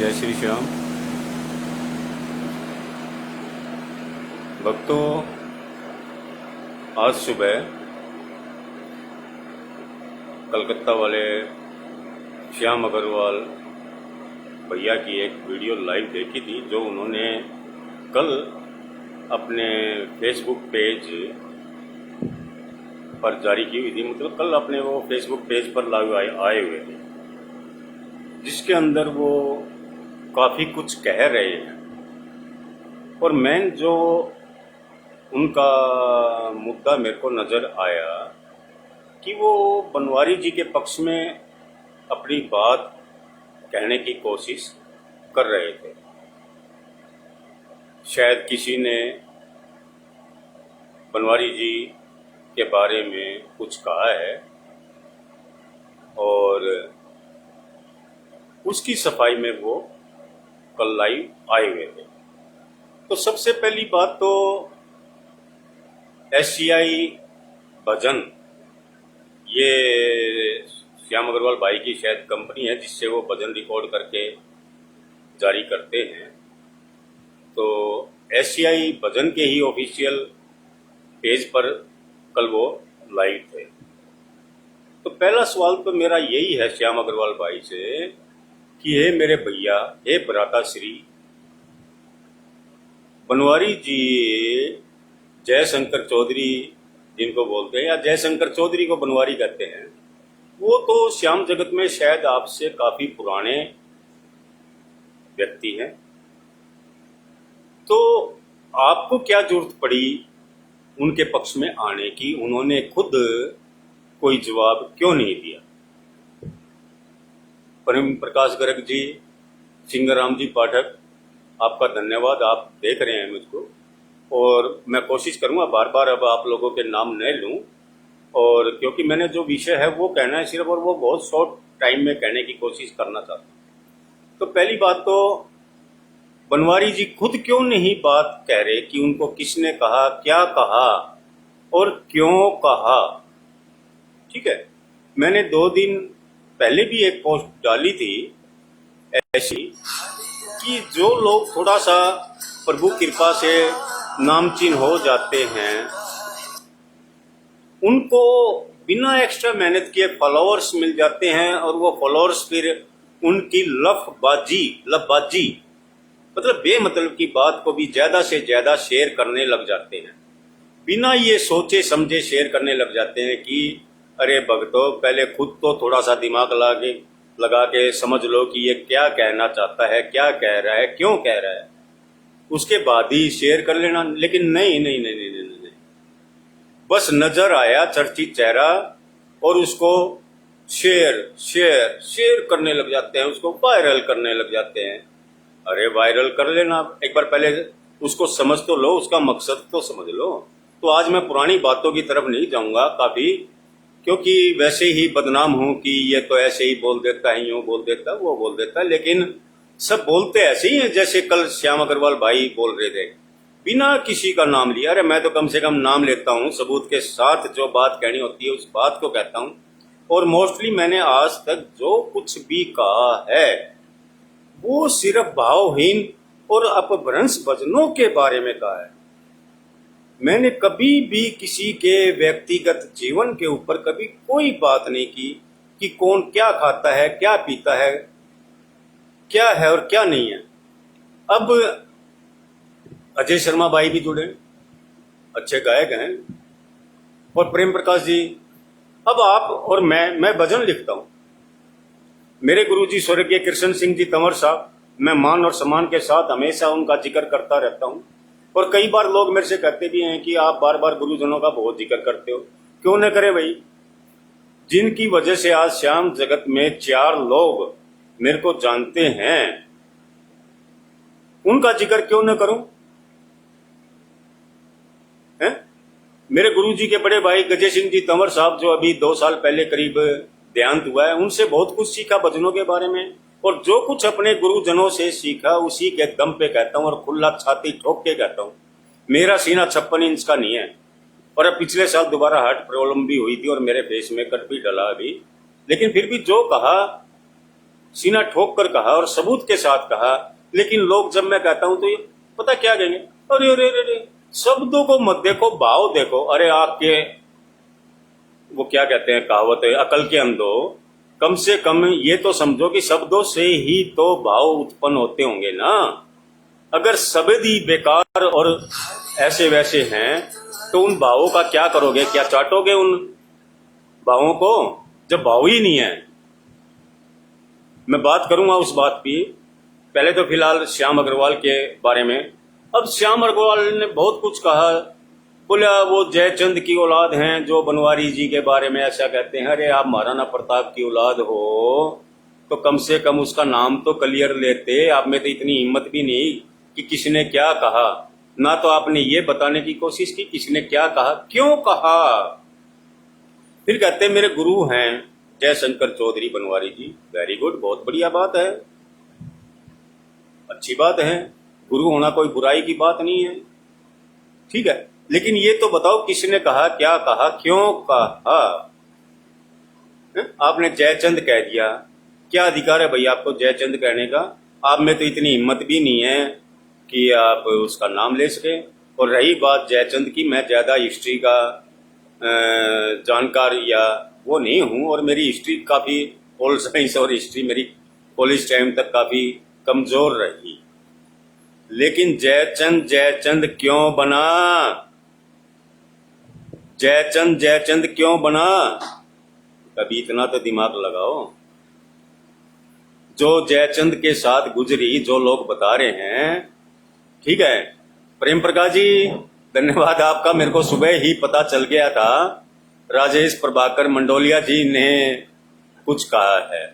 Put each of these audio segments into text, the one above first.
जय श्री श्याम। भक्तों, आज सुबह कलकत्ता वाले श्याम अग्रवाल भैया की एक वीडियो लाइव देखी थी, जो उन्होंने कल अपने फेसबुक पेज पर जारी की हुई थी। मतलब कल अपने वो फेसबुक पेज पर लाइव आए हुए थे, जिसके अंदर वो काफ़ी कुछ कह रहे हैं। और मेन जो उनका मुद्दा मेरे को नज़र आया कि वो बनवारी जी के पक्ष में अपनी बात कहने की कोशिश कर रहे थे। शायद किसी ने बनवारी जी के बारे में कुछ कहा है और उसकी सफाई में वो कल लाइव आए हुए थे। तो सबसे पहली बात तो एशियाई भजन, ये श्याम अग्रवाल भाई की शायद कंपनी है जिससे वो भजन रिकॉर्ड करके जारी करते हैं। तो एशियाई भजन के ही ऑफिशियल पेज पर कल वो लाइव थे। तो पहला सवाल तो मेरा यही है श्याम अग्रवाल भाई से कि हे मेरे भैया, हे भ्राता श्री बनवारी जी, जयशंकर चौधरी जिनको बोलते हैं या जयशंकर चौधरी को बनवारी कहते हैं, वो तो श्याम जगत में शायद आपसे काफी पुराने व्यक्ति हैं। तो आपको क्या जरूरत पड़ी उनके पक्ष में आने की? उन्होंने खुद कोई जवाब क्यों नहीं दिया? प्रेम प्रकाश गर्ग जी, सिंगराम जी पाठक, आपका धन्यवाद। आप देख रहे हैं मुझको, और मैं कोशिश करूंगा बार बार अब आप लोगों के नाम न लूं, और क्योंकि मैंने जो विषय है वो कहना है सिर्फ, और वो बहुत शॉर्ट टाइम में कहने की कोशिश करना चाहता हूं। तो पहली बात तो बनवारी जी खुद क्यों नहीं बात कह रहे कि उनको किसने कहा, क्या कहा और क्यों कहा। ठीक है, मैंने 2 दिन पहले भी एक पोस्ट डाली थी ऐसी कि जो लोग थोड़ा सा प्रभु कृपा से नामचीन हो जाते हैं, उनको बिना एक्स्ट्रा मेहनत किए फॉलोअर्स मिल जाते हैं, और वो फॉलोअर्स फिर उनकी लफबाजी मतलब बेमतलब की बात को भी ज्यादा से ज्यादा शेयर करने लग जाते हैं। बिना ये सोचे समझे शेयर करने लग जाते हैं कि अरे भक्तों, पहले खुद तो थोड़ा सा दिमाग लगा के समझ लो कि ये क्या कहना चाहता है, क्या कह रहा है, क्यों कह रहा है, उसके बाद ही शेयर कर लेना। लेकिन नहीं नहीं नहीं नहीं नहीं, नहीं। बस नजर आया चर्चित चेहरा और उसको शेयर करने लग जाते हैं, उसको वायरल करने लग जाते हैं। अरे वायरल कर लेना, एक बार पहले उसको समझ तो लो, उसका मकसद तो समझ लो। तो आज मैं पुरानी बातों की तरफ नहीं जाऊंगा काफी, क्योंकि वैसे ही बदनाम हूं कि ये तो ऐसे ही बोल देता है, यूं बोल देता है, वो बोल देता है, लेकिन सब बोलते ऐसे ही हैं जैसे कल श्याम अग्रवाल भाई बोल रहे थे बिना किसी का नाम लिया। अरे मैं तो कम से कम नाम लेता हूं, सबूत के साथ जो बात कहनी होती है उस बात को कहता हूं। और मोस्टली मैंने आज तक जो कुछ भी कहा है वो सिर्फ भावहीन और अपभ्रंश भजनों के बारे में कहा है। मैंने कभी भी किसी के व्यक्तिगत जीवन के ऊपर कभी कोई बात नहीं की कि कौन क्या खाता है, क्या पीता है, क्या है और क्या नहीं है। अब अजय शर्मा भाई भी जुड़े, अच्छे गायक हैं, और प्रेम प्रकाश जी। अब आप और मैं भजन लिखता हूं। मेरे गुरुजी स्वर्गीय कृष्ण सिंह जी तंवर साहब, मैं मान और सम्मान के साथ हमेशा उनका जिक्र करता रहता हूं। और कई बार लोग मेरे से कहते भी हैं कि आप बार बार गुरुजनों का बहुत जिक्र करते हो। क्यों न करें भाई, जिनकी वजह से आज श्याम जगत में 4 लोग मेरे को जानते हैं, उनका जिक्र क्यों न करूं? हैं? मेरे गुरुजी के बड़े भाई गजय सिंह जी तंवर साहब, जो अभी 2 साल पहले करीब देहांत हुआ है, उनसे बहुत कुछ सीखा भजनों के बारे में, और जो कुछ अपने गुरुजनों से सीखा उसी के दम पे कहता हूं, और खुला छाती ठोक के कहता हूं। मेरा सीना 56 इंच का नहीं है, और अब पिछले साल दोबारा हार्ट प्रॉब्लम भी हुई थी और मेरे फेस में कट भी डला अभी, लेकिन फिर भी जो कहा सीना ठोक कर कहा और सबूत के साथ कहा। लेकिन लोग जब मैं कहता हूं तो ये पता क्या कहेंगे, अरे अरे अरे अरे, शब्दों को मत देखो, भाव देखो। अरे आपके वो क्या कहते हैं, कहावत है, अकल के अंधो, कम से कम ये तो समझो कि शब्दों से ही तो भाव उत्पन्न होते होंगे ना। अगर शब्द ही बेकार और ऐसे वैसे हैं तो उन भावों का क्या करोगे, क्या चाटोगे उन भावों को, जब भाव ही नहीं है। मैं बात करूंगा उस बात की, पहले तो फिलहाल श्याम अग्रवाल के बारे में। अब श्याम अग्रवाल ने बहुत कुछ कहा, बोला वो जयचंद की औलाद हैं जो बनवारी जी के बारे में ऐसा कहते हैं। अरे आप महाराणा प्रताप की औलाद हो तो कम से कम उसका नाम तो क्लियर लेते। आप में तो इतनी हिम्मत भी नहीं कि किसने क्या कहा, ना तो आपने ये बताने की कोशिश की किसने क्या कहा, क्यों कहा। फिर कहते मेरे गुरु हैं जयशंकर चौधरी बनवारी जी। वेरी गुड, बहुत बढ़िया बात है, अच्छी बात है। गुरु होना कोई बुराई की बात नहीं है, ठीक है। लेकिन ये तो बताओ किसने कहा, क्या कहा, क्यों कहा। आपने जयचंद कह दिया, क्या अधिकार है भाई आपको जयचंद कहने का। आप में तो इतनी हिम्मत भी नहीं है कि आप उसका नाम ले सके। और रही बात जयचंद की, मैं ज्यादा हिस्ट्री का जानकार या वो नहीं हूं, और मेरी हिस्ट्री काफी, पोल साइंस और हिस्ट्री मेरी कॉलेज टाइम तक काफी कमजोर रही। लेकिन जयचंद जयचंद क्यों बना, जयचंद जयचंद क्यों बना, कभी इतना तो दिमाग लगाओ। जो जयचंद के साथ गुजरी, जो लोग बता रहे हैं, ठीक है। प्रेम प्रकाश जी धन्यवाद आपका, मेरे को सुबह ही पता चल गया था राजेश प्रभाकर मंडोलिया जी ने कुछ कहा है,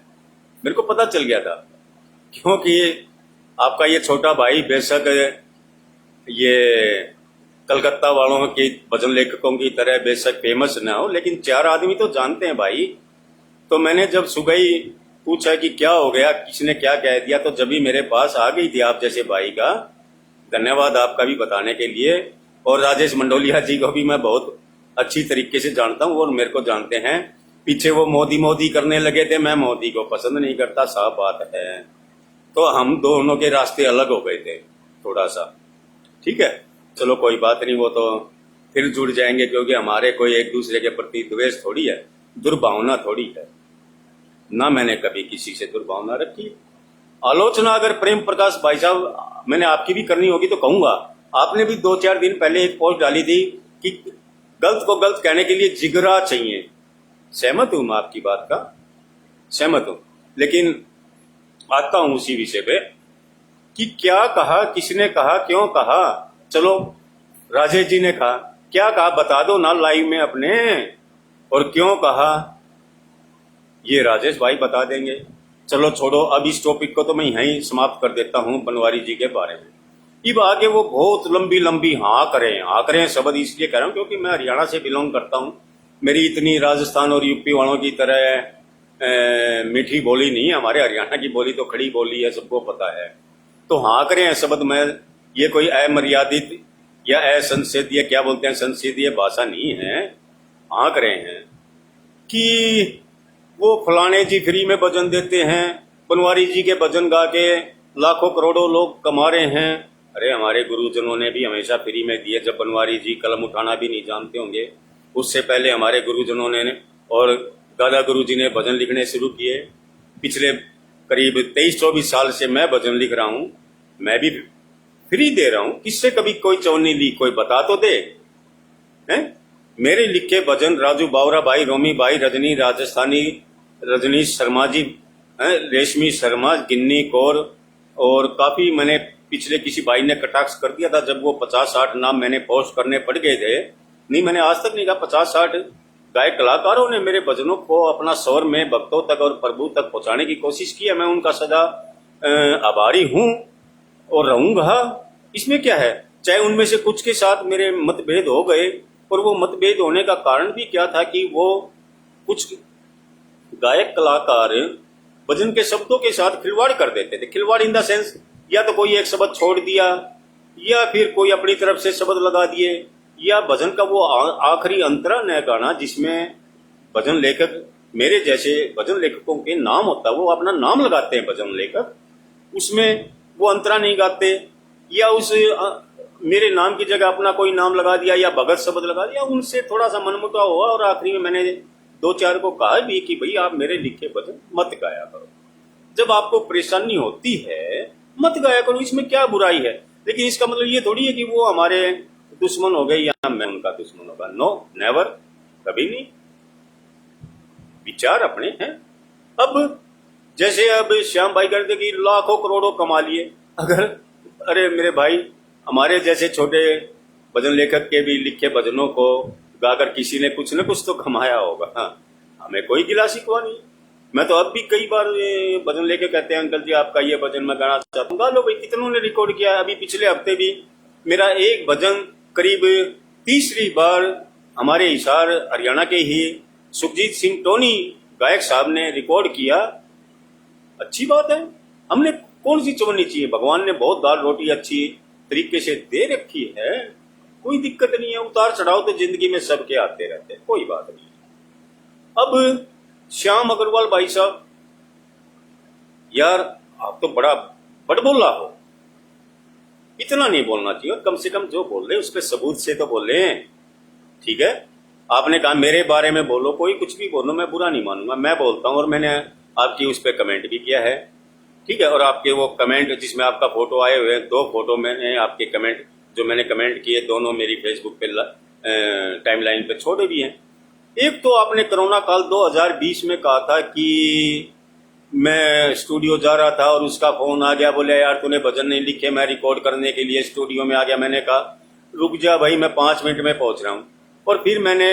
मेरे को पता चल गया था। क्योंकि आपका ये छोटा भाई बेशक ये कलकत्ता वालों के भजन लेखकों की तरह बेशक फेमस ना हो, लेकिन 4 आदमी तो जानते हैं भाई। तो मैंने जब सुबह ही पूछा कि क्या हो गया, किसने क्या कह दिया, तो जब ही मेरे पास आ गई थी आप जैसे भाई का, धन्यवाद आपका भी बताने के लिए। और राजेश मंडोलिया जी को भी मैं बहुत अच्छी तरीके से जानता हूँ और मेरे को जानते हैं। पीछे वो मोदी मोदी करने लगे थे, मैं मोदी को पसंद नहीं करता, साफ बात है। तो हम दोनों के रास्ते अलग हो गए थे थोड़ा सा, ठीक है। चलो कोई बात नहीं, वो तो फिर जुड़ जाएंगे, क्योंकि हमारे कोई एक दूसरे के प्रति द्वेष थोड़ी है, दुर्भावना थोड़ी है ना। मैंने कभी किसी से दुर्भावना रखी। आलोचना अगर प्रेम प्रकाश भाई साहब मैंने आपकी भी करनी होगी तो कहूंगा। आपने भी 2-4 दिन पहले एक पोस्ट डाली थी कि गलत को गलत कहने के लिए जिगरा चाहिए। सहमत हूं मैं आपकी बात का, सहमत हूं। लेकिन आता हूं उसी विषय पे कि क्या कहा, किसने कहा, क्यों कहा। चलो राजेश जी ने कहा, क्या कहा बता दो ना लाइव में अपने, और क्यों कहा ये राजेश भाई बता देंगे। चलो छोड़ो, अब इस टॉपिक को तो मैं यहीं समाप्त कर देता हूं बनवारी जी के बारे में। अब आगे वो बहुत लंबी लंबी हाँ करें शब्द इसलिए कह रहा हूं क्योंकि मैं हरियाणा से बिलोंग करता हूं। मेरी इतनी राजस्थान और यूपी वालों की तरह मीठी बोली नहीं है। हमारे हरियाणा की बोली तो खड़ी बोली है, सबको पता है। तो हाँ करें शब्द में ये कोई अमर्यादित या असंसदीय, क्या बोलते हैं, संसदीय भाषा नहीं है। हाँ करें हैं कि वो फलाने जी फ्री में भजन देते हैं, बनवारी जी के भजन गा के लाखों करोड़ों लोग कमा रहे हैं। अरे हमारे गुरुजनों ने भी हमेशा फ्री में दिए। जब बनवारी जी कलम उठाना भी नहीं जानते होंगे, उससे पहले हमारे गुरुजनों ने और दादा गुरु जी ने भजन लिखने शुरू किए। पिछले करीब 23-24 साल से मैं भजन लिख रहा हूँ, मैं भी फ्री दे रहा हूँ। किससे कभी कोई चौनी ली, कोई बता तो दे। हैं मेरे लिखे भजन राजू बावरा भाई, रोमी भाई, रजनी राजस्थानी, रजनीश शर्मा जी, रेशमी शर्मा, गिन्नी कौर, और काफी मैंने पिछले किसी भाई ने कटाक्ष कर दिया था जब वो 50-60 नाम मैंने पोस्ट करने पड़ गए थे। नहीं, मैंने आज तक नहीं कहा। 50-60 गायक कलाकारों ने मेरे भजनों को अपना स्वर में भक्तों तक और प्रभु तक पहुंचाने की कोशिश की है। मैं उनका सदा आभारी हूं और रहूंगा। इसमें क्या है, चाहे उनमें से कुछ के साथ मेरे मतभेद हो गए, और वो मतभेद होने का कारण भी क्या था कि वो कुछ गायक कलाकार भजन के शब्दों के साथ खिलवाड़ कर देते थे। खिलवाड़ इन द सेंस, या तो कोई एक शब्द छोड़ दिया, या फिर कोई अपनी तरफ से शब्द लगा दिए, या भजन का वो आखिरी अंतरा न गाना जिसमें भजन लेखक मेरे जैसे भजन लेखकों के नाम होता है, वो अपना नाम लगाते हैं भजन लेखक, उसमें वो अंतरा नहीं गाते, या उस मेरे नाम की जगह अपना कोई नाम लगा दिया या भगत शब्द लगा दिया। उनसे थोड़ा सा मनमुटाव हुआ और आखिरी में मैंने 2-4 को कहा भी कि भाई आप मेरे लिखे भजन मत गाया करो, जब आपको परेशानी होती है मत गाया करो, इसमें क्या बुराई है। लेकिन इसका मतलब ये थोड़ी है कि वो हमारे दुश्मन हो गए या मैं उनका दुश्मन होगा। नो, नेवर, कभी नहीं। विचार अपने हैं। अब जैसे अब श्याम भाई करते कि लाखों करोड़ों कमा लिए, अगर अरे मेरे भाई, हमारे जैसे छोटे भजन लेखक के भी लिखे भजनों को गाकर किसी ने कुछ न कुछ तो कमाया होगा। हाँ, हमें कोई गिला शिकवा नहीं। मैं तो अब भी कई बार भजन लेके कहते हैं अंकल जी आपका ये भजन मैं गाना चाहता हूँ, गा लो भाई, कितनों ने रिकॉर्ड किया। अभी पिछले हफ्ते भी मेरा एक भजन करीब तीसरी बार हमारे हिसार हरियाणा के ही सुखजीत सिंह टोनी गायक साहब ने रिकॉर्ड किया। अच्छी बात है, हमने कौन सी चुननी चाहिए। भगवान ने बहुत दाल रोटी अच्छी तरीके से दे रखी है, कोई दिक्कत नहीं है। उतार चढ़ाव तो जिंदगी में सबके आते रहते हैं, कोई बात नहीं। अब श्याम अग्रवाल भाई साहब, यार आप तो बड़ा बड़बोला हो, इतना नहीं बोलना चाहिए। कम से कम जो बोल रहे उस पर सबूत से तो बोल रहे हैं। ठीक है, आपने कहा मेरे बारे में बोलो, कोई कुछ भी बोलो, मैं बुरा नहीं मानूंगा, मैं बोलता हूं। और मैंने आपकी उस पर कमेंट भी किया है, ठीक है। और आपके वो कमेंट जिसमें आपका फोटो आए हुए हैं, 2 फोटो मैंने आपके कमेंट जो मैंने कमेंट किए, दोनों मेरी फेसबुक पे टाइमलाइन पे छोड़े भी हैं। एक तो आपने कोरोना काल 2020 में कहा था कि मैं स्टूडियो जा रहा था और उसका फोन आ गया, बोले यार तूने भजन नहीं लिखे, मैं रिकॉर्ड करने के लिए स्टूडियो में आ गया। मैंने कहा रुक जा भाई, मैं 5 मिनट में पहुंच रहा हूँ। और फिर मैंने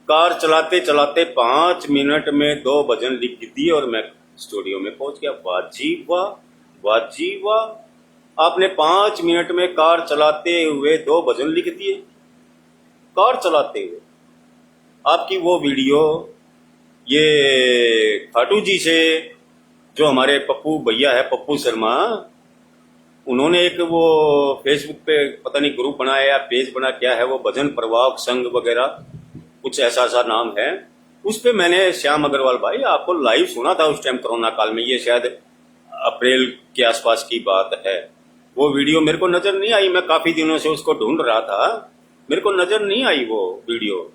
कार चलाते चलाते 5 मिनट में 2 भजन लिख दिए और मैं स्टूडियो में पहुंच गया। वाह जी वाह, वाह जी वाह, आपने 5 मिनट में कार चलाते हुए 2 भजन लिख दिए। कार चलाते हुए आपकी वो वीडियो, ये खाटू जी से जो हमारे पप्पू भैया है, पप्पू शर्मा, उन्होंने एक वो फेसबुक पे पता नहीं ग्रुप बनाया या पेज बना, क्या है वो, भजन प्रवाहक संघ वगैरह कुछ ऐसा सा नाम है। उस पे मैंने श्याम अग्रवाल भाई आपको लाइव सुना था उस टाइम कोरोना काल में, ये शायद अप्रैल के आसपास की बात है। वो वीडियो मेरे को नजर नहीं आई, मैं काफी दिनों से उसको ढूंढ रहा था, मेरे को नजर नहीं आई वो वीडियो।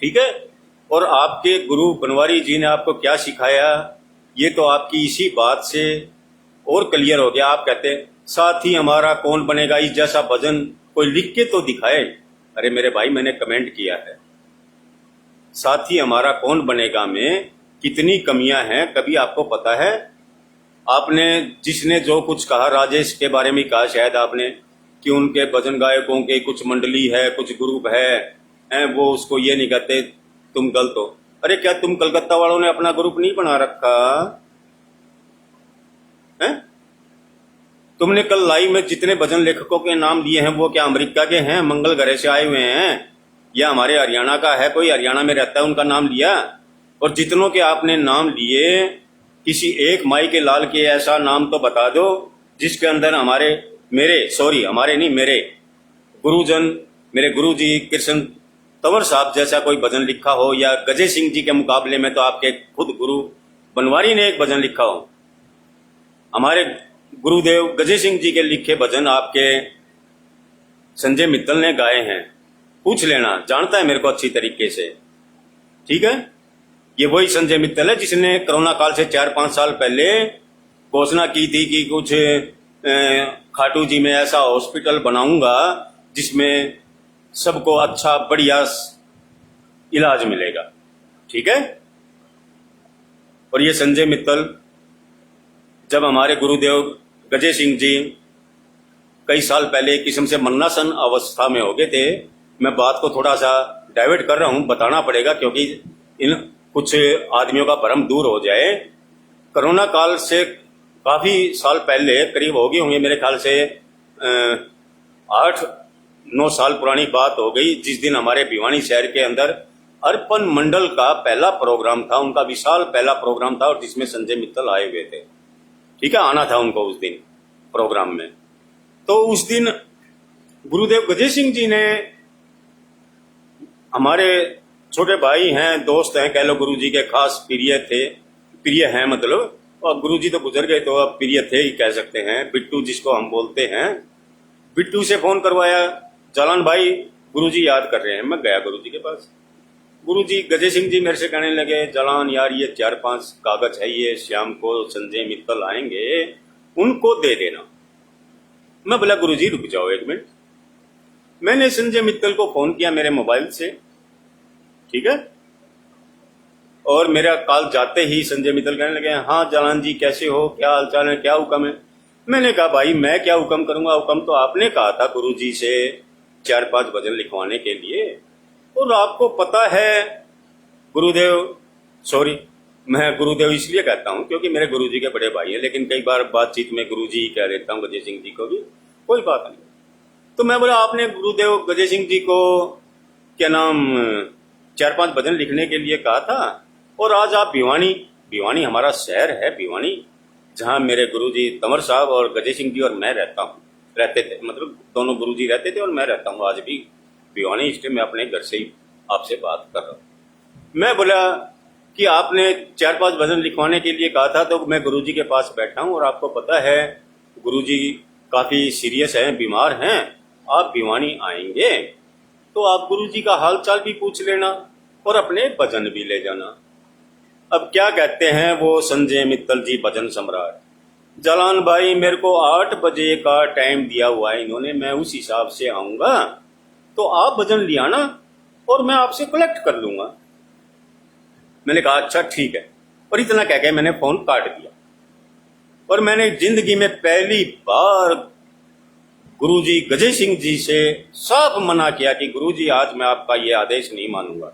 ठीक है, और आपके गुरु बनवारी जी ने आपको क्या सिखाया, ये तो आपकी इसी बात से और क्लियर हो गया। आप कहते साथी हमारा कौन बनेगा, इस जैसा भजन कोई लिख के तो दिखाए। अरे मेरे भाई, मैंने कमेंट किया है, साथी हमारा कौन बनेगा में कितनी कमियां हैं, कभी आपको पता है? आपने जिसने जो कुछ कहा, राजेश के बारे में कहा शायद आपने, कि उनके भजन गायकों के कुछ मंडली है, कुछ ग्रुप है, वो उसको ये नहीं कहते तुम गलत हो। अरे क्या तुम कलकत्ता वालों ने अपना ग्रुप नहीं बना रखा है? तुमने कल लाइव में जितने भजन लेखकों के नाम लिए हैं वो क्या अमेरिका के हैं, मंगल ग्रह से आए हुए हैं, या हमारे हरियाणा का है कोई, हरियाणा में रहता है, उनका नाम लिया? और जितनों के आपने नाम लिए, किसी एक माई के लाल के ऐसा नाम तो बता दो जिसके अंदर मेरे गुरुजन, मेरे गुरुजी कृष्ण तंवर साहब जैसा कोई भजन लिखा हो, या गजे सिंह जी के मुकाबले में तो आपके खुद गुरु बनवारी ने एक भजन लिखा हो। हमारे गुरुदेव गजे सिंह जी के लिखे भजन आपके संजय मित्तल ने गाए हैं, पूछ लेना, जानता है मेरे को अच्छी तरीके से। ठीक है, ये वही संजय मित्तल है जिसने कोरोना काल से 4-5 साल पहले घोषणा की थी कि कुछ खाटू जी में ऐसा हॉस्पिटल बनाऊंगा जिसमें सबको अच्छा बढ़िया इलाज मिलेगा। ठीक है, और ये संजय मित्तल जब हमारे गुरुदेव गजे सिंह जी कई साल पहले एक किस्म से मन्नासन अवस्था में हो गए थे, मैं बात को थोड़ा सा डाइवर्ट कर रहा हूं, बताना पड़ेगा क्योंकि इन कुछ आदमियों का भ्रम दूर हो जाए। कोरोना काल से काफी साल पहले, करीब हो गए होंगे मेरे ख्याल से 8-9 साल पुरानी बात हो गई, जिस दिन हमारे भिवानी शहर के अंदर अर्पण मंडल का पहला प्रोग्राम था, उनका विशाल पहला प्रोग्राम था, और जिसमें संजय मित्तल आए हुए थे। ठीक है, आना था उनको उस दिन प्रोग्राम में। तो उस दिन गुरुदेव गजे सिंह जी ने हमारे छोटे भाई हैं, दोस्त हैं, कह लो गुरुजी के खास प्रिय थे, प्रिय हैं मतलब। और गुरुजी तो गुजर गए, तो अब प्रिय थे ही कह सकते हैं। बिट्टू जिसको हम बोलते हैं, बिट्टू से फोन करवाया, जालान भाई गुरुजी याद कर रहे हैं। मैं गया गुरुजी के पास। गुरुजी गजय सिंह जी मेरे से कहने लगे, जालान यार ये 4-5 कागज है, ये शाम को संजय मित्तल आएंगे, उनको दे देना। मैं बोला गुरुजी रुक जाओ 1 मिनट। मैंने संजय मित्तल को फोन किया मेरे मोबाइल से, ठीक है, और मेरा कॉल जाते ही संजय मित्तल कहने लगे, हाँ जालान जी कैसे हो, क्या हालचाल है, क्या हुक्म है। मैंने कहा भाई मैं क्या हुक्म करूंगा, हुक्म तो आपने कहा था गुरुजी से 4-5 भजन लिखवाने के लिए, और आपको पता है गुरुदेव, सॉरी मैं गुरुदेव इसलिए कहता हूं क्योंकि मेरे गुरुजी के बड़े भाई हैं, लेकिन कई बार बातचीत में गुरुजी ही कह देता हूं, गजय सिंह जी को भी, कोई बात नहीं। तो मैं बोला आपने गुरुदेव गजय सिंह जी को क्या नाम 4-5 भजन लिखने के लिए कहा था, और आज आप भिवानी हमारा शहर है, भिवानी, जहां मेरे गुरुजी तंवर साहब और गजय सिंह जी और मैं रहते थे, मतलब दोनों गुरुजी रहते थे और मैं रहता हूँ आज भी भिवानी। इसलिए मैं अपने घर से ही आपसे बात कर रहा हूँ। मैं बोला कि आपने 4-5 भजन लिखवाने के लिए कहा था, तो मैं गुरुजी के पास बैठा हूँ और आपको पता है गुरुजी काफी सीरियस हैं, बीमार हैं, आप भिवानी आएंगे तो आप गुरुजी का हाल चाल भी पूछ लेना और अपने भजन भी ले जाना। अब क्या कहते हैं वो संजय मित्तल जी भजन सम्राट, जालान भाई मेरे को 8 बजे का टाइम दिया हुआ है इन्होंने, मैं उस हिसाब से आऊंगा, तो आप भजन ले आना और मैं आपसे कलेक्ट कर लूंगा। मैंने कहा अच्छा ठीक है, और इतना कह के मैंने फोन काट दिया। और मैंने जिंदगी में पहली बार गुरुजी गजय सिंह जी से साफ मना किया कि गुरुजी आज मैं आपका ये आदेश नहीं मानूंगा,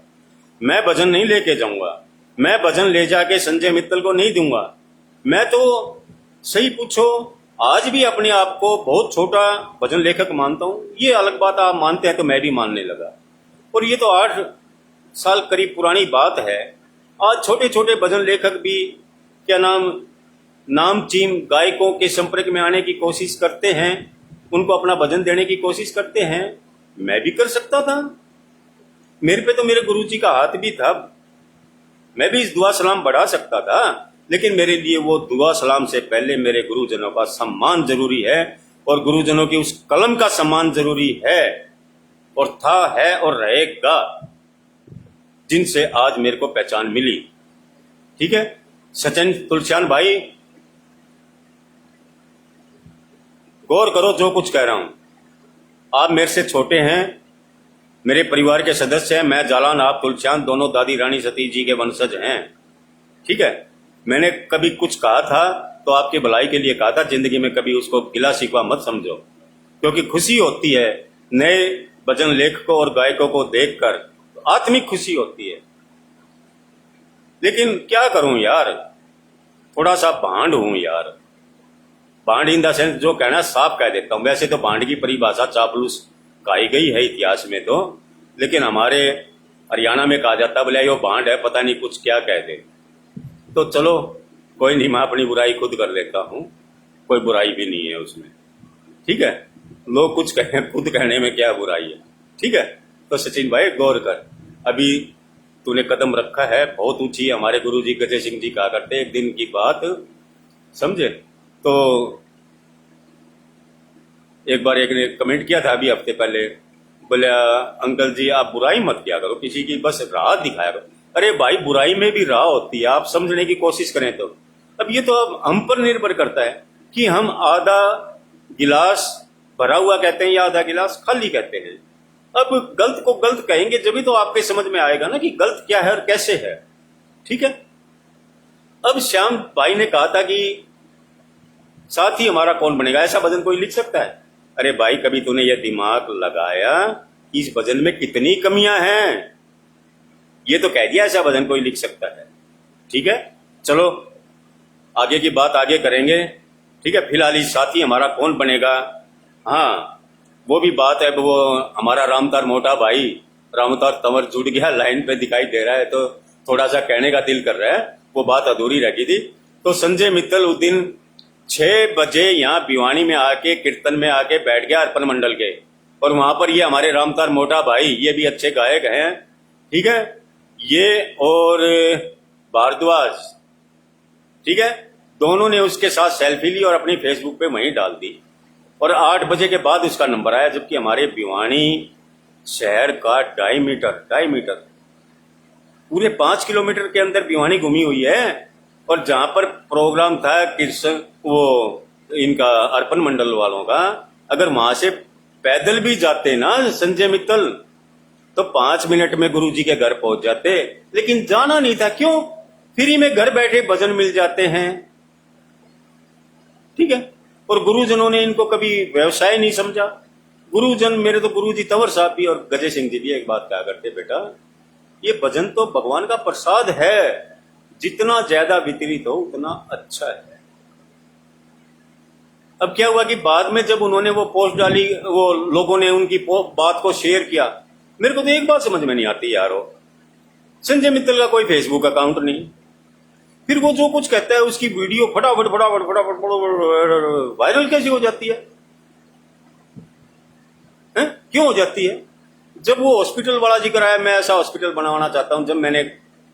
मैं भजन नहीं लेके जाऊंगा, मैं भजन ले जाके संजय मित्तल को नहीं दूंगा। मैं तो सही पूछो आज भी अपने आप को बहुत छोटा भजन लेखक मानता हूं, ये अलग बात आप मानते हैं तो मैं भी मानने लगा। और ये तो 8 साल करीब पुरानी बात है। आज छोटे छोटे भजन लेखक भी क्या नामचीन गायकों के संपर्क में आने की कोशिश करते हैं, उनको अपना भजन देने की कोशिश करते हैं। मैं भी कर सकता था, मेरे पे तो मेरे गुरुजी का हाथ भी था, मैं भी इस दुआ सलाम बढ़ा सकता था, लेकिन मेरे लिए वो दुआ सलाम से पहले मेरे गुरुजनों का सम्मान जरूरी है, और गुरुजनों की उस कलम का सम्मान जरूरी है, और था, है और रहेगा, जिनसे आज मेरे को पहचान मिली। ठीक है सचिन तुलसियान भाई, गौर करो जो कुछ कह रहा हूं। आप मेरे से छोटे हैं, मेरे परिवार के सदस्य हैं, मैं जालान, आप तुलसियान, दोनों दादी रानी सतीश जी के वंशज हैं। ठीक है, मैंने कभी कुछ कहा था तो आपकी भलाई के लिए कहा था, जिंदगी में कभी उसको गिला शिकवा मत समझो, क्योंकि खुशी होती है नए भजन लेखकों और गायकों को देखकर, तो आत्मिक खुशी होती है। लेकिन क्या करूं यार, थोड़ा सा भांड हूं यार, भांड इन द सेंस जो कहना साफ कह देता हूं। वैसे तो भांड की परिभाषा चापलूस कही गई है इतिहास में तो, लेकिन हमारे हरियाणा में कहा जाता बोले यो भांड है, पता नहीं कुछ क्या कह दे। तो चलो कोई नहीं, मैं अपनी बुराई खुद कर लेता हूं, कोई बुराई भी नहीं है उसमें। ठीक है, लोग कुछ कहें, खुद कहने में क्या बुराई है। ठीक है, तो सचिन भाई गौर कर, अभी तूने कदम रखा है बहुत ऊंची। हमारे गुरुजी गजय सिंह जी कहा करते, एक दिन की बात समझे, तो एक बार एक ने कमेंट किया था अभी हफ्ते पहले, बोले अंकल जी आप बुराई मत किया करो किसी की, बस राह दिखाया करो। अरे भाई बुराई में भी राह होती है, आप समझने की कोशिश करें तो। अब ये तो अब हम पर निर्भर करता है कि हम आधा गिलास भरा हुआ कहते हैं या आधा गिलास खाली कहते हैं। अब गलत को गलत कहेंगे जब तो आपके समझ में आएगा ना कि गलत क्या है और कैसे है। ठीक है, अब श्याम भाई ने कहा था कि साथ ही हमारा कौन बनेगा, ऐसा भजन कोई लिख सकता है? अरे भाई कभी तूने यह दिमाग लगाया कि इस भजन में कितनी कमियां हैं? ये तो कह दिया ऐसा भजन कोई लिख सकता है। ठीक है, चलो आगे की बात आगे करेंगे। ठीक है, फिलहाल इस साथी हमारा कौन बनेगा, हाँ वो भी बात है। वो हमारा रामतार मोटा भाई रामतार तंवर जुड़ गया, लाइन पे दिखाई दे रहा है, तो थोड़ा सा कहने का दिल कर रहा है, वो बात अधूरी रह गई थी। तो संजय मित्तल उस दिन 6 बजे यहाँ भिवानी में आके कीर्तन में आके बैठ गया अर्पण मंडल के, और वहां पर ये हमारे रामतार मोटा भाई, ये भी अच्छे गायक हैं। ठीक है, ये और भारद्वाज, ठीक है, दोनों ने उसके साथ सेल्फी ली और अपनी फेसबुक पे वहीं डाल दी। और 8 बजे के बाद उसका नंबर आया, जबकि हमारे भिवानी शहर का 2.5 मीटर पूरे 5 किलोमीटर के अंदर भिवानी घूमी हुई है। और जहां पर प्रोग्राम था कृष्ण वो इनका अर्पण मंडल वालों का, अगर वहां से पैदल भी जाते ना संजय मित्तल तो 5 मिनट में गुरु जी के घर पहुंच जाते, लेकिन जाना नहीं था। क्यों? फ्री में घर बैठे भजन मिल जाते हैं, ठीक है। और गुरुजनों ने इनको कभी व्यवसाय नहीं समझा। गुरुजन, मेरे तो गुरुजी तंवर साहब भी और गजय सिंह जी भी एक बात कहा करते, बेटा ये भजन तो भगवान का प्रसाद है, जितना ज्यादा वितरित हो उतना अच्छा है। अब क्या हुआ कि बाद में जब उन्होंने वो पोस्ट डाली, वो लोगों ने उनकी बात को शेयर किया, मेरे को तो एक बात समझ में नहीं आती यार, हो संजय मित्तल का कोई फेसबुक अकाउंट नहीं, फिर वो जो कुछ कहता है उसकी वीडियो फटाफट फटाफट फटाफट वायरल कैसे हो जाती है? क्यों हो जाती है? जब वो हॉस्पिटल वाला जिक्र आया, मैं ऐसा हॉस्पिटल बनवाना चाहता हूं, जब मैंने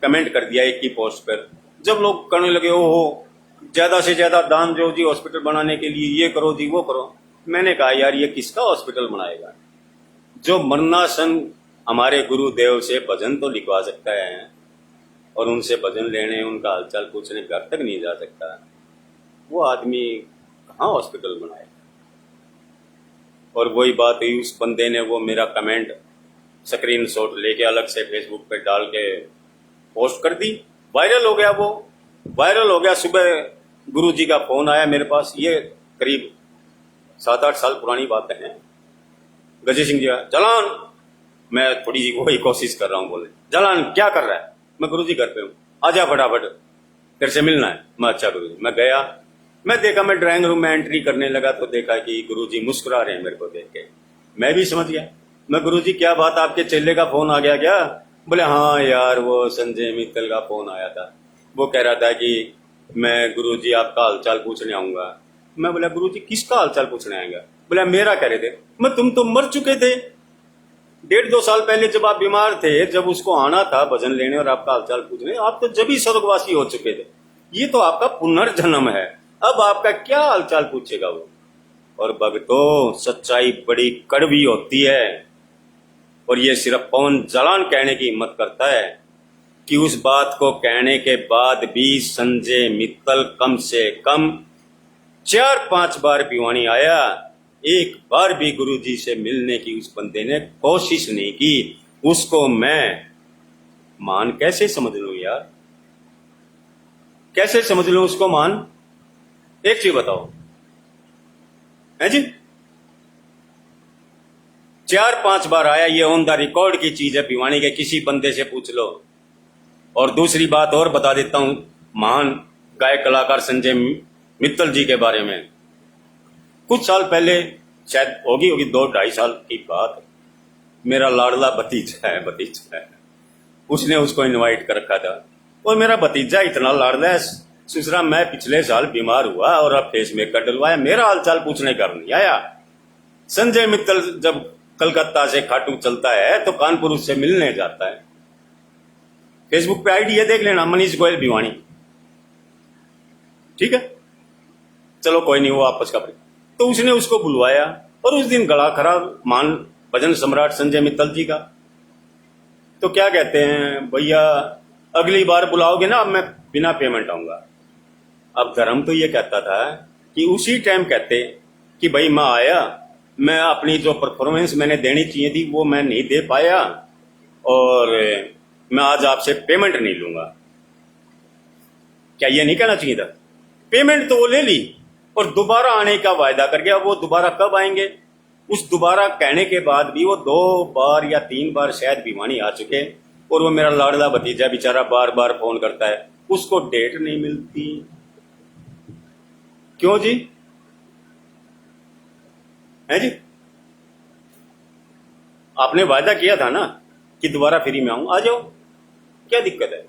कमेंट कर दिया एक की पोस्ट पर, जब लोग करने लगे हो ज्यादा से ज्यादा दान दो जी हॉस्पिटल बनाने के लिए, ये करो जी वो करो, मैंने कहा यार ये किसका हॉस्पिटल बनाएगा? जो मरनासन हमारे गुरुदेव से भजन तो लिखवा सकता है और उनसे भजन लेने, उनका हालचाल पूछने घर तक नहीं जा सकता, वो आदमी कहाँ हॉस्पिटल बनाएगा? और वही बात हुई, उस बंदे ने वो मेरा कमेंट स्क्रीनशॉट लेके अलग से फेसबुक पे डाल के पोस्ट कर दी, वायरल हो गया। वो वायरल हो गया। सुबह गुरुजी का फोन आया मेरे पास, ये करीब 7-8 साल पुरानी बातें हैं। गजय सिंह जी जलान, मैं थोड़ी सी वही कोशिश कर रहा हूँ, बोले जलान क्या कर रहा है? मैं गुरुजी घर पे हूँ, आजा फटाफट तेरे से मिलना है। मैं अच्छा गुरुजी। मैं गया, मैं देखा, मैं ड्राइंग रूम में एंट्री करने लगा तो देखा कि गुरुजी मुस्कुरा रहे हैं मेरे को देख के। मैं भी समझ गया। मैं गुरुजी क्या बात, आपके चेले का फोन आ गया क्या? बोले हाँ यार वो संजय मित्तल का फोन आया था, वो कह रहा था कि मैं गुरुजी आपका हालचाल पूछने आऊंगा। मैं बोला गुरुजी किसका हालचाल पूछने आएगा? बोला मेरा कह रहे थे। मैं तुम तो मर चुके थे 1.5-2 साल पहले, जब आप बीमार थे, जब उसको आना था भजन लेने और आपका हालचाल पूछने, आप तो जब ही स्वर्गवासी हो चुके थे। ये तो आपका पुनर्जन्म है, अब आपका क्या हालचाल पूछेगा वो? और भक्तों सच्चाई बड़ी कड़वी होती है, और ये सिर्फ पवन जलान कहने की हिम्मत करता है कि उस बात को कहने के बाद भी संजय मित्तल कम से कम 4-5 बार भिवानी आया, एक बार भी गुरुजी से मिलने की उस बंदे ने कोशिश नहीं की। उसको मैं मान कैसे समझ लूं यार? कैसे समझ लूं उसको मान? एक चीज बताओ है जी। 4-5 बार आया, ये ऑन द रिकॉर्ड की चीज है, भिवानी के किसी बंदे से पूछ लो। और दूसरी बात और बता देता हूं महान गायक कलाकार संजय मित्तल जी के बारे में। कुछ साल पहले, शायद होगी 2-2.5 साल की बात, मेरा लाडला भतीजा है, उसने उसको इनवाइट कर रखा था। और मेरा भतीजा इतना लाडला है, सुसरा मैं पिछले साल बीमार हुआ और अब फेस मेकर डलवाया, मेरा हालचाल पूछने घर नहीं आया। संजय मित्तल जब कलकत्ता से खाटू चलता है तो कानपुर उससे मिलने जाता है। फेसबुक पे आईडी है, देख लेना, मनीष गोयल भिवानी, ठीक है। चलो कोई नहीं, वो आपस का। तो उसने उसको बुलवाया और उस दिन गला खराब मान भजन सम्राट संजय मित्तल जी का। तो क्या कहते हैं, भैया अगली बार बुलाओगे ना, अब मैं बिना पेमेंट आऊंगा। अब धर्म तो ये कहता था कि उसी टाइम कहते कि भाई मैं आया, मैं अपनी जो परफॉर्मेंस मैंने देनी चाहिए थी वो मैं नहीं दे पाया और मैं आज आपसे पेमेंट नहीं लूंगा। क्या ये नहीं कहना चाहिए था? पेमेंट तो वो ले ली और दोबारा आने का वायदा कर गया। वो दोबारा कब आएंगे? उस दोबारा कहने के बाद भी वो 2 बार या 3 बार शायद भिवानी आ चुके, और वो मेरा लाडला भतीजा बेचारा बार बार फोन करता है, उसको डेट नहीं मिलती। क्यों जी? है जी, आपने वायदा किया था ना कि दोबारा फ्री में आऊं, आ जाओ, क्या दिक्कत है?